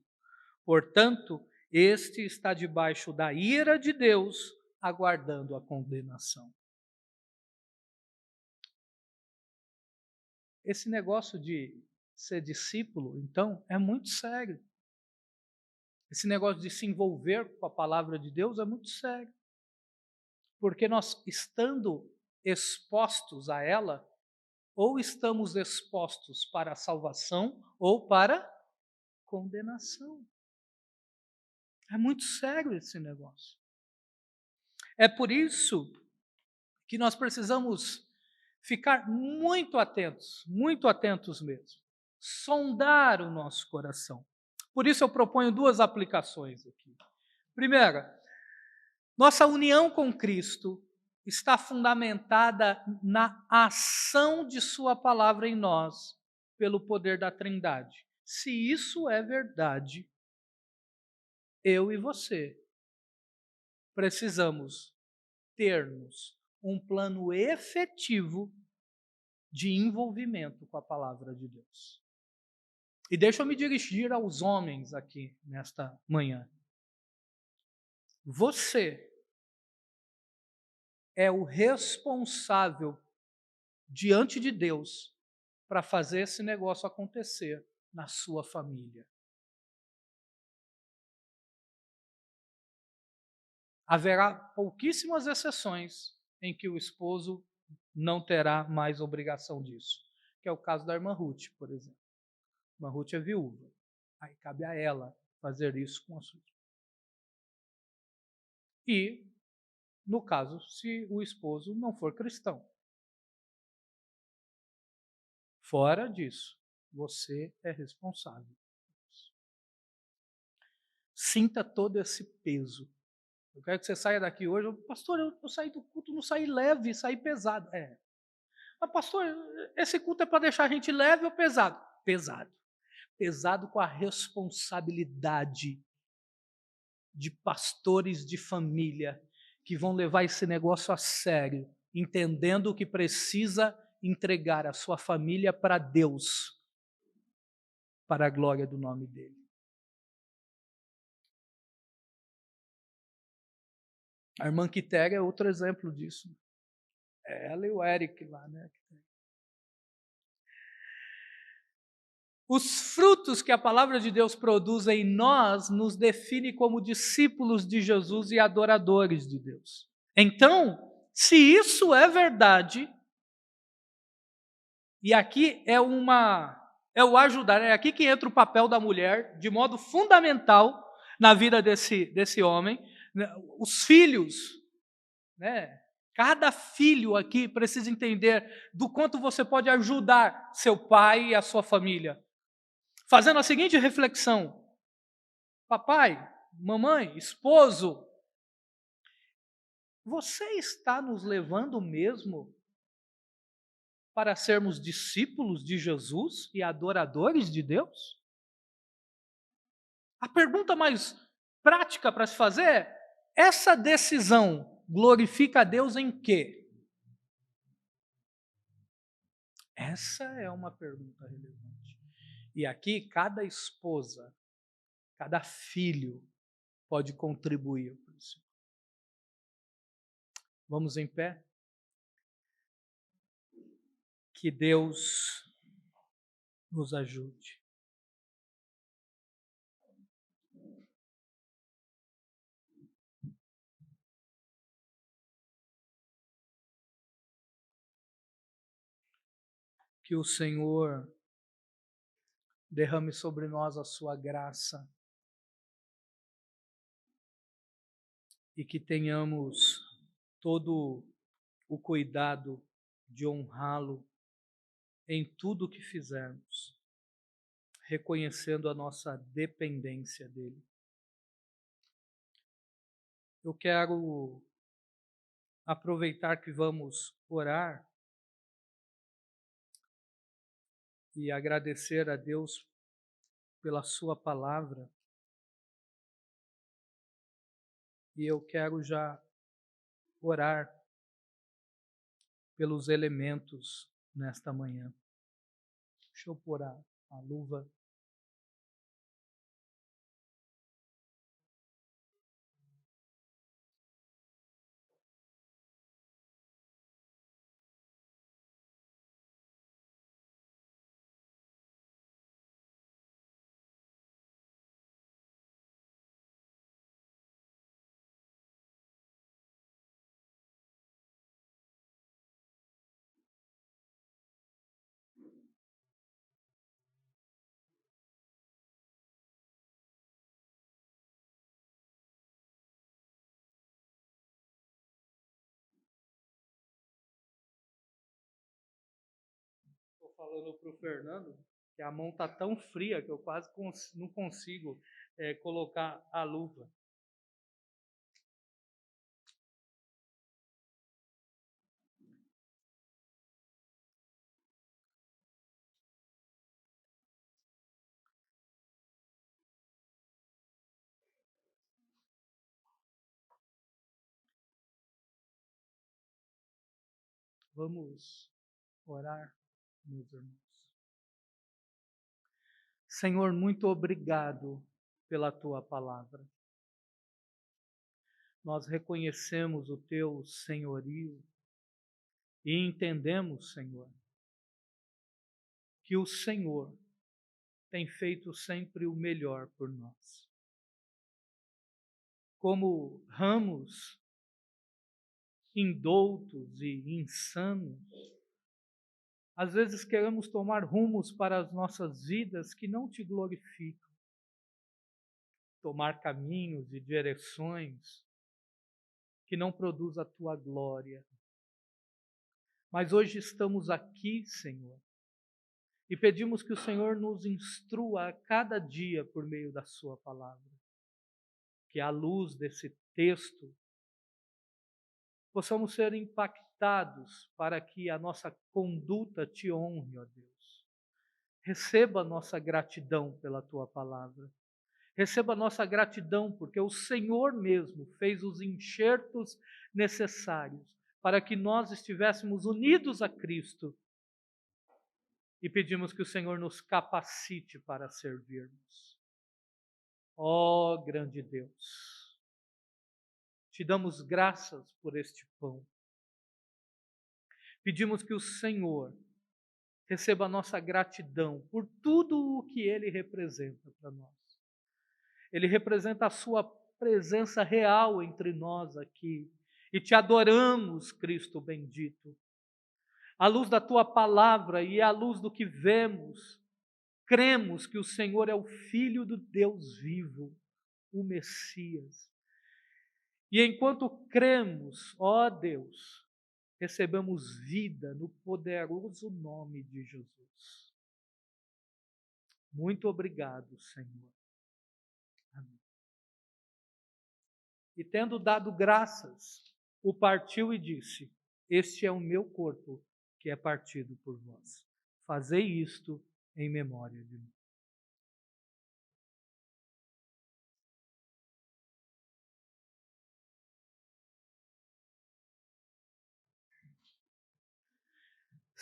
Portanto, este está debaixo da ira de Deus, aguardando a condenação. Esse negócio de ser discípulo, então, é muito sério. Esse negócio de se envolver com a palavra de Deus é muito sério. Porque nós, estando expostos a ela, ou estamos expostos para a salvação ou para condenação. É muito sério esse negócio. É por isso que nós precisamos ficar muito atentos mesmo. Sondar o nosso coração. Por isso eu proponho duas aplicações aqui. Primeira, nossa união com Cristo está fundamentada na ação de sua palavra em nós, pelo poder da Trindade. Se isso é verdade, eu e você precisamos termos um plano efetivo de envolvimento com a palavra de Deus. E deixa eu me dirigir aos homens aqui nesta manhã. Você é o responsável diante de Deus para fazer esse negócio acontecer na sua família. Haverá pouquíssimas exceções em que o esposo não terá mais obrigação disso, que é o caso da irmã Ruth, por exemplo. A irmã Ruth é viúva, aí cabe a ela fazer isso com a sua esposa. E, no caso, se o esposo não for cristão. Fora disso, você é responsável. Sinta todo esse peso. Eu quero que você saia daqui hoje, pastor, eu saí do culto, não saí leve, saí pesado. Mas pastor, esse culto é para deixar a gente leve ou pesado? Pesado. Pesado com a responsabilidade de pastores de família que vão levar esse negócio a sério, entendendo que precisa entregar a sua família para Deus, para a glória do nome dele. A irmã Quitéria é outro exemplo disso. Ela e o Eric lá, né? Os frutos que a palavra de Deus produz em nós nos define como discípulos de Jesus e adoradores de Deus. Então, se isso é verdade, e aqui é o ajudar, é aqui que entra o papel da mulher de modo fundamental na vida desse homem, né? Os filhos, né? Cada filho aqui precisa entender do quanto você pode ajudar seu pai e a sua família. Fazendo a seguinte reflexão: papai, mamãe, esposo, você está nos levando mesmo para sermos discípulos de Jesus e adoradores de Deus? A pergunta mais prática para se fazer é: essa decisão glorifica a Deus em quê? Essa é uma pergunta relevante. E aqui cada esposa, cada filho pode contribuir para isso. Vamos em pé? Que Deus nos ajude. Que o Senhor derrame sobre nós a sua graça e que tenhamos todo o cuidado de honrá-lo em tudo o que fizermos, reconhecendo a nossa dependência dele. Eu quero aproveitar que vamos orar e agradecer a Deus pela sua palavra. E eu quero já orar pelos elementos nesta manhã. Deixa eu pôr a luva. Estou falando para o Fernando que a mão está tão fria que eu quase não consigo colocar a luva. Vamos orar, meus irmãos. Senhor, muito obrigado pela tua palavra. Nós reconhecemos o teu senhorio e entendemos, Senhor, que o Senhor tem feito sempre o melhor por nós. Como ramos indoutos e insanos, às vezes queremos tomar rumos para as nossas vidas que não te glorificam, tomar caminhos e direções que não produzem a tua glória. Mas hoje estamos aqui, Senhor, e pedimos que o Senhor nos instrua a cada dia por meio da sua palavra. Que à luz desse texto possamos ser impactados para que a nossa conduta te honre, ó Deus. Receba a nossa gratidão pela tua palavra. Receba a nossa gratidão porque o Senhor mesmo fez os enxertos necessários para que nós estivéssemos unidos a Cristo. E pedimos que o Senhor nos capacite para servirmos. Ó grande Deus, te damos graças por este pão. Pedimos que o Senhor receba a nossa gratidão por tudo o que ele representa para nós. Ele representa a sua presença real entre nós aqui. E te adoramos, Cristo bendito. À luz da tua palavra e à luz do que vemos, cremos que o Senhor é o Filho do Deus vivo, o Messias. E enquanto cremos, ó Deus, recebemos vida no poderoso nome de Jesus. Muito obrigado, Senhor. Amém. E tendo dado graças, o partiu e disse: Este é o meu corpo, que é partido por vós. Fazei isto em memória de mim.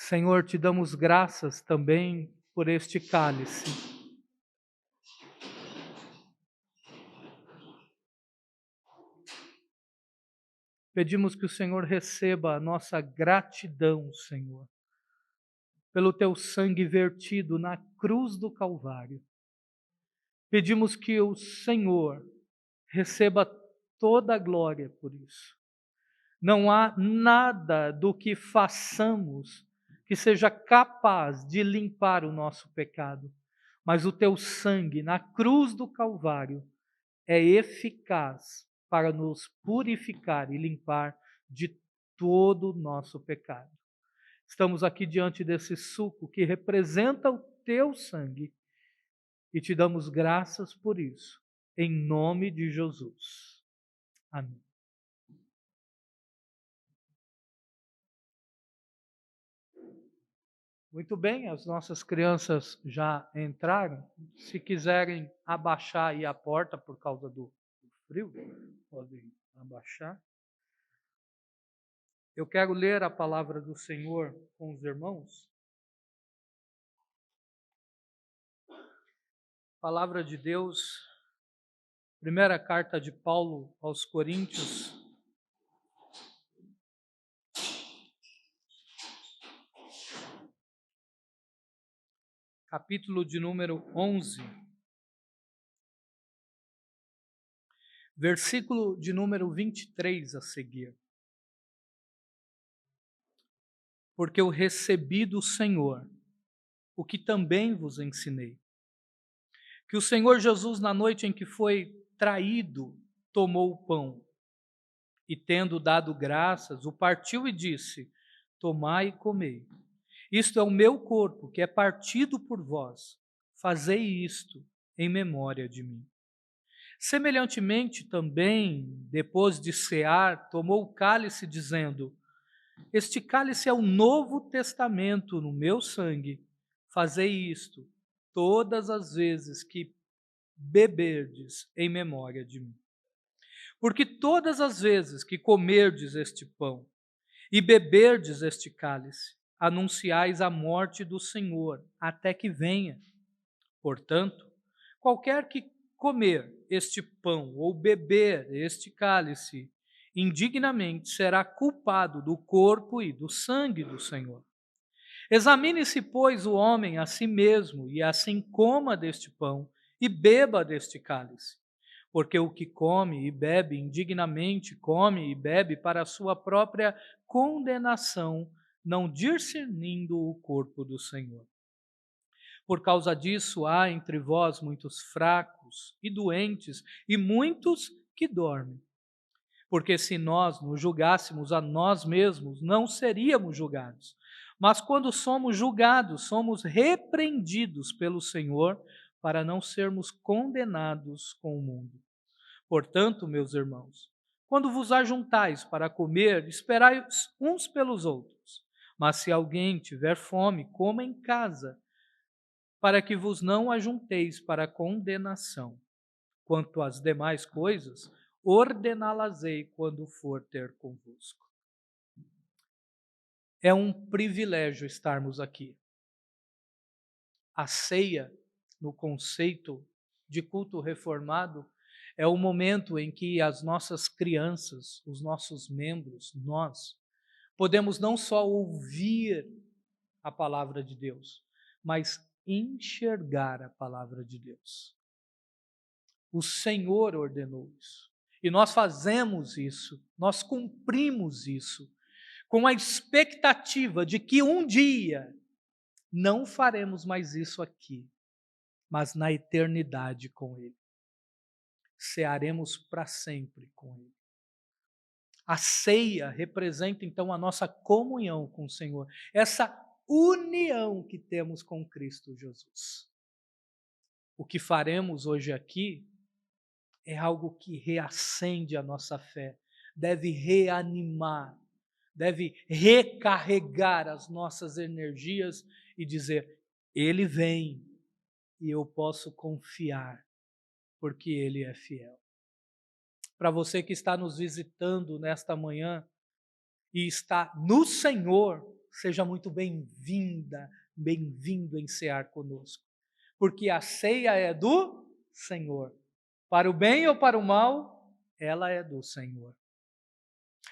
Senhor, te damos graças também por este cálice. Pedimos que o Senhor receba a nossa gratidão, Senhor, pelo teu sangue vertido na cruz do Calvário. Pedimos que o Senhor receba toda a glória por isso. Não há nada do que façamos que seja capaz de limpar o nosso pecado, mas o teu sangue na cruz do Calvário é eficaz para nos purificar e limpar de todo o nosso pecado. Estamos aqui diante desse suco que representa o teu sangue e te damos graças por isso, em nome de Jesus. Amém. Muito bem, as nossas crianças já entraram. Se quiserem abaixar aí a porta por causa do frio, podem abaixar. Eu quero ler a palavra do Senhor com os irmãos. Palavra de Deus, primeira carta de Paulo aos Coríntios, capítulo de número 11, versículo de número 23 a seguir. Porque eu recebi do Senhor o que também vos ensinei. Que o Senhor Jesus, na noite em que foi traído, tomou o pão e, tendo dado graças, o partiu e disse: Tomai e comei. Isto é o meu corpo, que é partido por vós. Fazei isto em memória de mim. Semelhantemente também, depois de cear, tomou o cálice, dizendo: Este cálice é o novo testamento no meu sangue. Fazei isto todas as vezes que beberdes em memória de mim. Porque todas as vezes que comerdes este pão e beberdes este cálice, anunciais a morte do Senhor até que venha. Portanto, qualquer que comer este pão ou beber este cálice indignamente será culpado do corpo e do sangue do Senhor. Examine-se, pois, o homem a si mesmo, e assim coma deste pão e beba deste cálice. Porque o que come e bebe indignamente, come e bebe para a sua própria condenação, não discernindo o corpo do Senhor. Por causa disso, há entre vós muitos fracos e doentes, e muitos que dormem. Porque se nós nos julgássemos a nós mesmos, não seríamos julgados. Mas quando somos julgados, somos repreendidos pelo Senhor, para não sermos condenados com o mundo. Portanto, meus irmãos, quando vos ajuntais para comer, esperai uns pelos outros. Mas se alguém tiver fome, coma em casa, para que vos não ajunteis para condenação. Quanto às demais coisas, ordená-las-ei quando for ter convosco. É um privilégio estarmos aqui. A ceia, no conceito de culto reformado, é o momento em que as nossas crianças, os nossos membros, nós, podemos não só ouvir a palavra de Deus, mas enxergar a palavra de Deus. O Senhor ordenou isso. E nós fazemos isso, nós cumprimos isso, com a expectativa de que um dia não faremos mais isso aqui, mas na eternidade com Ele. Cearemos para sempre com Ele. A ceia representa então a nossa comunhão com o Senhor, essa união que temos com Cristo Jesus. O que faremos hoje aqui é algo que reacende a nossa fé, deve reanimar, deve recarregar as nossas energias e dizer: Ele vem e eu posso confiar, porque Ele é fiel. Para você que está nos visitando nesta manhã e está no Senhor, seja muito bem-vinda, bem-vindo em cear conosco, porque a ceia é do Senhor. Para o bem ou para o mal, ela é do Senhor.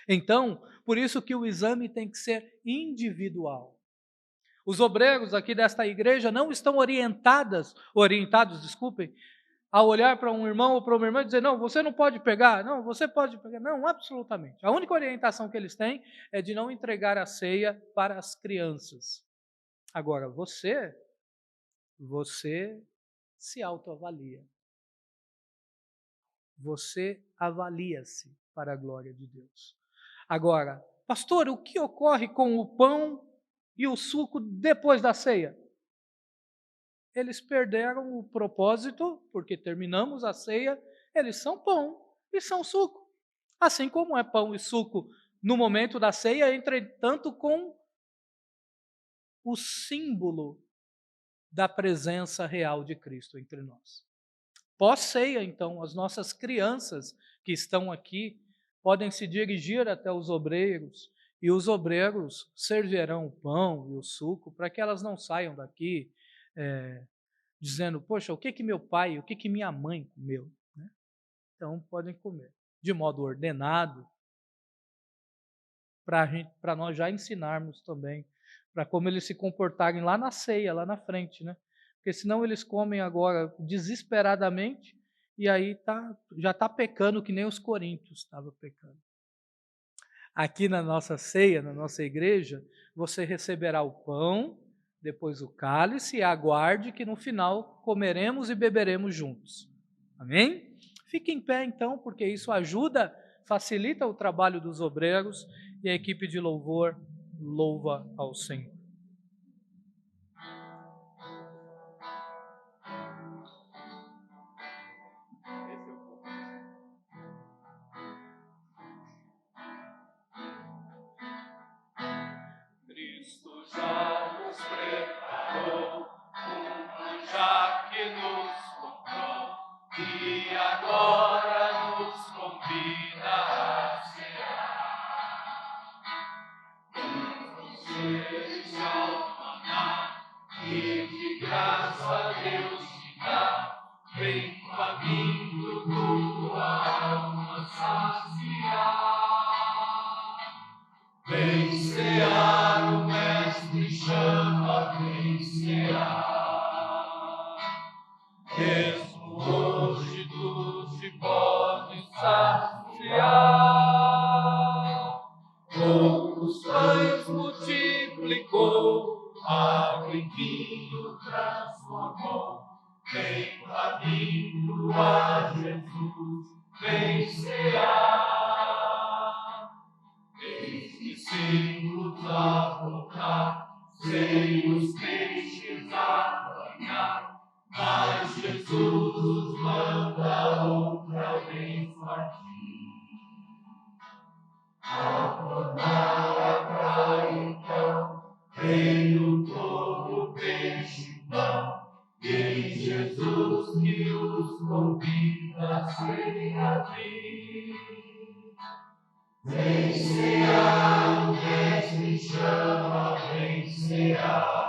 Então, por isso que o exame tem que ser individual. Os obreiros aqui desta igreja não estão orientados, a olhar para um irmão ou para uma irmã e dizer: não, você não pode pegar, não, você pode pegar. Não, absolutamente. A única orientação que eles têm é de não entregar a ceia para as crianças. Agora, você se autoavalia. Você avalia-se para a glória de Deus. Agora, pastor, o que ocorre com o pão e o suco depois da ceia? Eles perderam o propósito, porque terminamos a ceia, eles são pão e são suco. Assim como é pão e suco no momento da ceia, entretanto com o símbolo da presença real de Cristo entre nós. Pós-ceia, então, as nossas crianças que estão aqui podem se dirigir até os obreiros, e os obreiros servirão o pão e o suco para que elas não saiam daqui dizendo: poxa, o que meu pai, o que minha mãe comeu? Né? Então, podem comer de modo ordenado, para nós já ensinarmos também, para como eles se comportarem lá na ceia, lá na frente, né? Porque senão eles comem agora desesperadamente e aí já está pecando que nem os coríntios estavam pecando. Aqui na nossa ceia, na nossa igreja, você receberá o pão, depois o cálice, e aguarde que no final comeremos e beberemos juntos. Amém? Fique em pé então, porque isso ajuda, facilita o trabalho dos obreiros, e a equipe de louvor louva ao Senhor. Cristo já nos preparou um já que nos comprou e agora nos convida a cear. Vamos celestial maná e de graça Deus te dá. Vem faminto tua alma saciar. Vem cear, o Mestre chama, vem cear. Mesmo hoje tu te podes saciar. Poucos pães multiplicou, água em vinho transformou. Vem faminto a Jesus, vem cear. Eis discípulos a voltar, sem os peixes a banhar, mas Jesus nos manda outra vez partir. Ao tornar a praia então, veio todo peixe pão, em Jesus que os convida sem abrir. Vem cear, o Mestre chama, vem cear.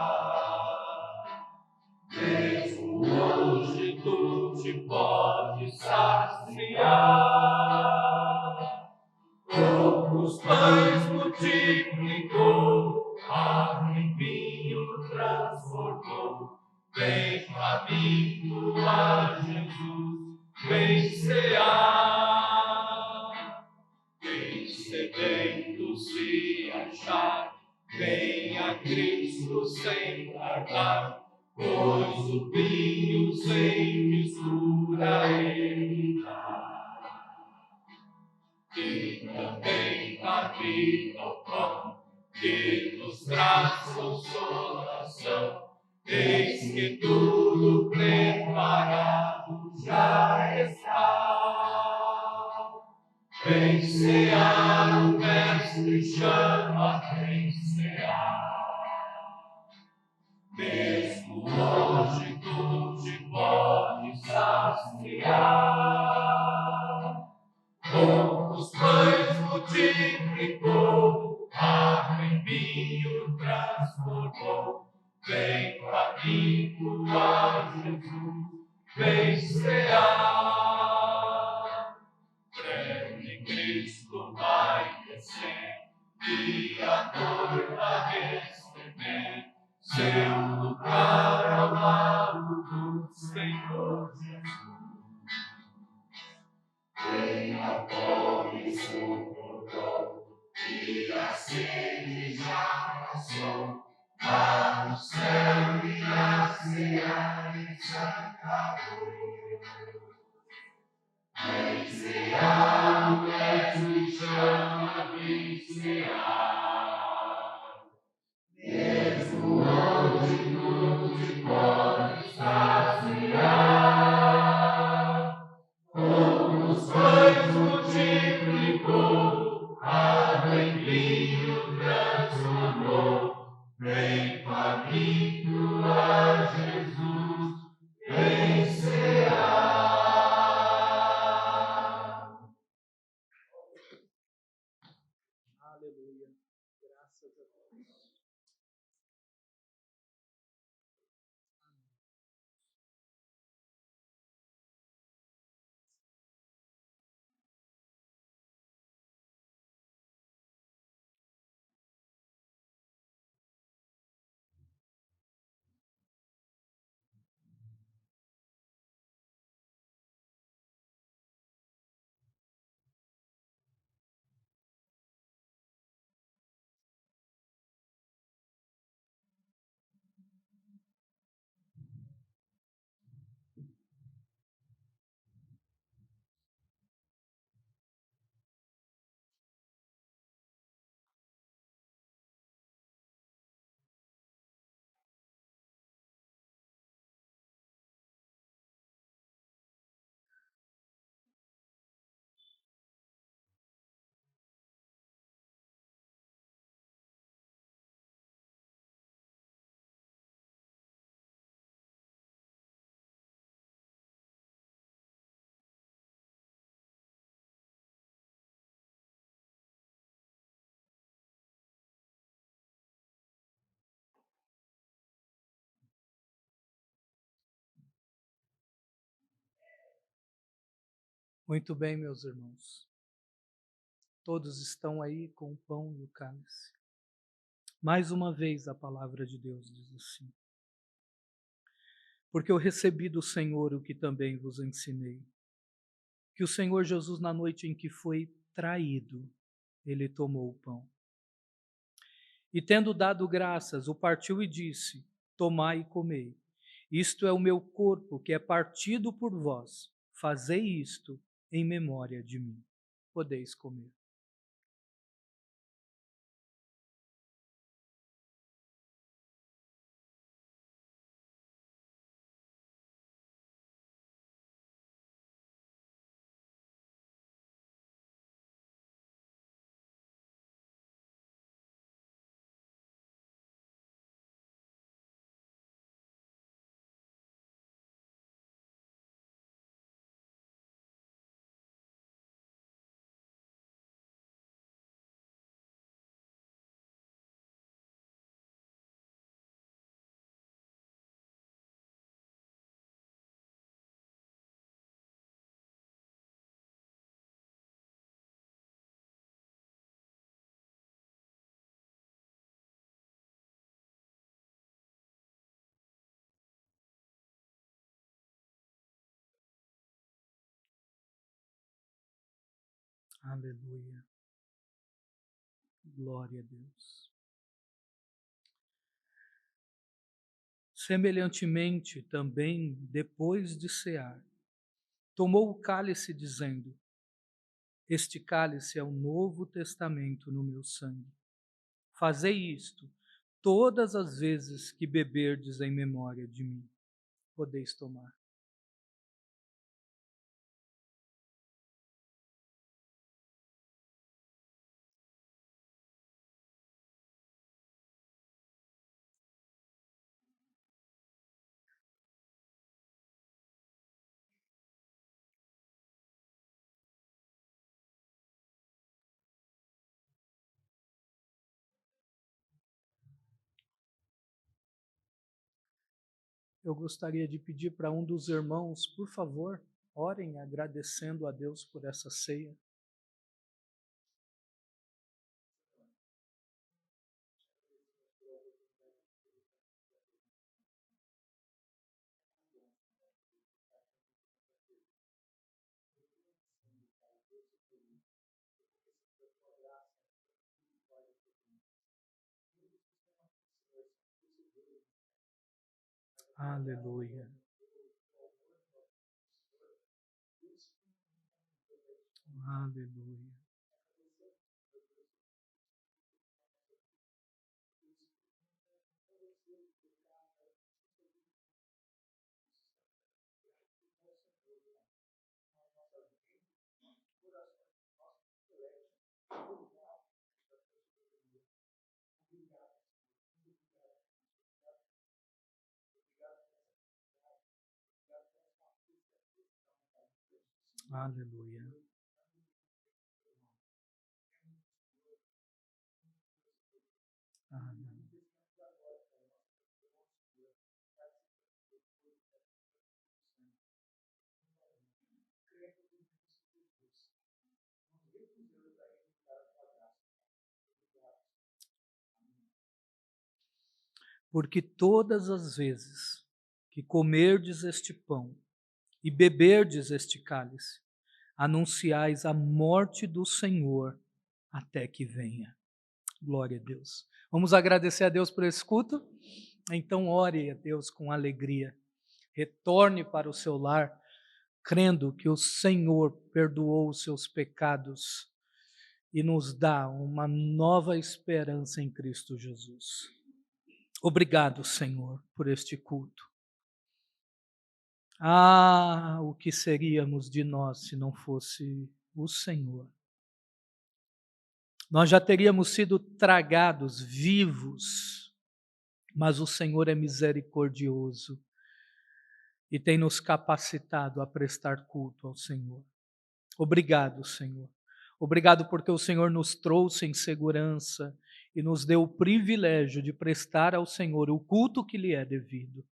Mesmo hoje tu te podes saciar. Poucos pães multiplicou, água em vinho caminho a Jesus vencerá. Quem sedento se achar, venha a Cristo sem tardar, pois o vinho sem mistura ele dá. E também a vida o pão, que nos traz consolação. Eis que tudo preparado já está. Vem cear, o mestre chama, vem cear. Mesmo hoje tu te podes saciar. Com os pães multiplicou, água em vinho transformou. Vem faminto a Jesus, vem cear. Breve Cristo vai descer, e a noiva receber seu lugar ao lado do Senhor Jesus. Venha, come, suportou, e a sede já passou. Lá no céu e a ceia em Santa Cruz. Vem cear, o mestre chama, vem cear. Mesmo hoje tu te podes saciar. Como os pães multiplicou, água em vinho transformou. Vem faminto a Jesus, vem cear. Aleluia. Graças a Deus. Muito bem, meus irmãos. Todos estão aí com o pão e o cálice. Mais uma vez a palavra de Deus diz assim: porque eu recebi do Senhor o que também vos ensinei, que o Senhor Jesus, na noite em que foi traído, ele tomou o pão. E tendo dado graças, o partiu e disse: tomai e comei. Isto é o meu corpo, que é partido por vós. Fazei isto em memória de mim. Podeis comer. Aleluia. Glória a Deus. Semelhantemente, também, depois de cear, tomou o cálice, dizendo: Este cálice é o novo testamento no meu sangue. Fazei isto todas as vezes que beberdes em memória de mim. Podeis tomar. Eu gostaria de pedir para um dos irmãos, por favor, orem agradecendo a Deus por essa ceia. Aleluia. Aleluia. Aleluia. Amém. Porque todas as vezes que comerdes este pão e beberdes este cálice, anunciais a morte do Senhor até que venha. Glória a Deus. Vamos agradecer a Deus por esse culto? Então ore a Deus com alegria. Retorne para o seu lar, crendo que o Senhor perdoou os seus pecados e nos dá uma nova esperança em Cristo Jesus. Obrigado, Senhor, por este culto. O que seríamos de nós se não fosse o Senhor? Nós já teríamos sido tragados vivos, mas o Senhor é misericordioso e tem nos capacitado a prestar culto ao Senhor. Obrigado, Senhor. Obrigado porque o Senhor nos trouxe em segurança e nos deu o privilégio de prestar ao Senhor o culto que lhe é devido.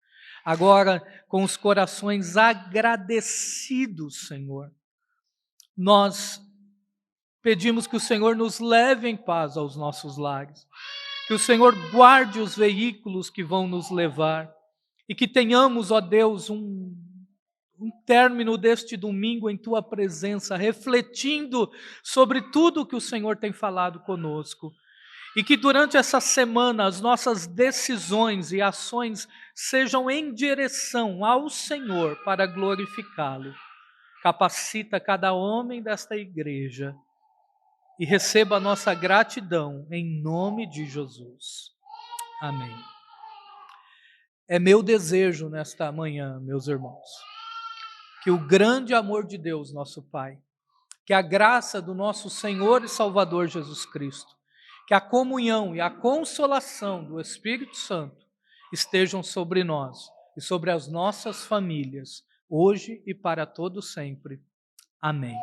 Agora, com os corações agradecidos, Senhor, nós pedimos que o Senhor nos leve em paz aos nossos lares, que o Senhor guarde os veículos que vão nos levar e que tenhamos, ó Deus, um término deste domingo em Tua presença, refletindo sobre tudo que o Senhor tem falado conosco. E que durante essa semana as nossas decisões e ações sejam em direção ao Senhor para glorificá-lo. Capacita cada homem desta igreja e receba a nossa gratidão em nome de Jesus. Amém. É meu desejo nesta manhã, meus irmãos, que o grande amor de Deus, nosso Pai, que a graça do nosso Senhor e Salvador Jesus Cristo, que a comunhão e a consolação do Espírito Santo estejam sobre nós e sobre as nossas famílias, hoje e para todo sempre. Amém.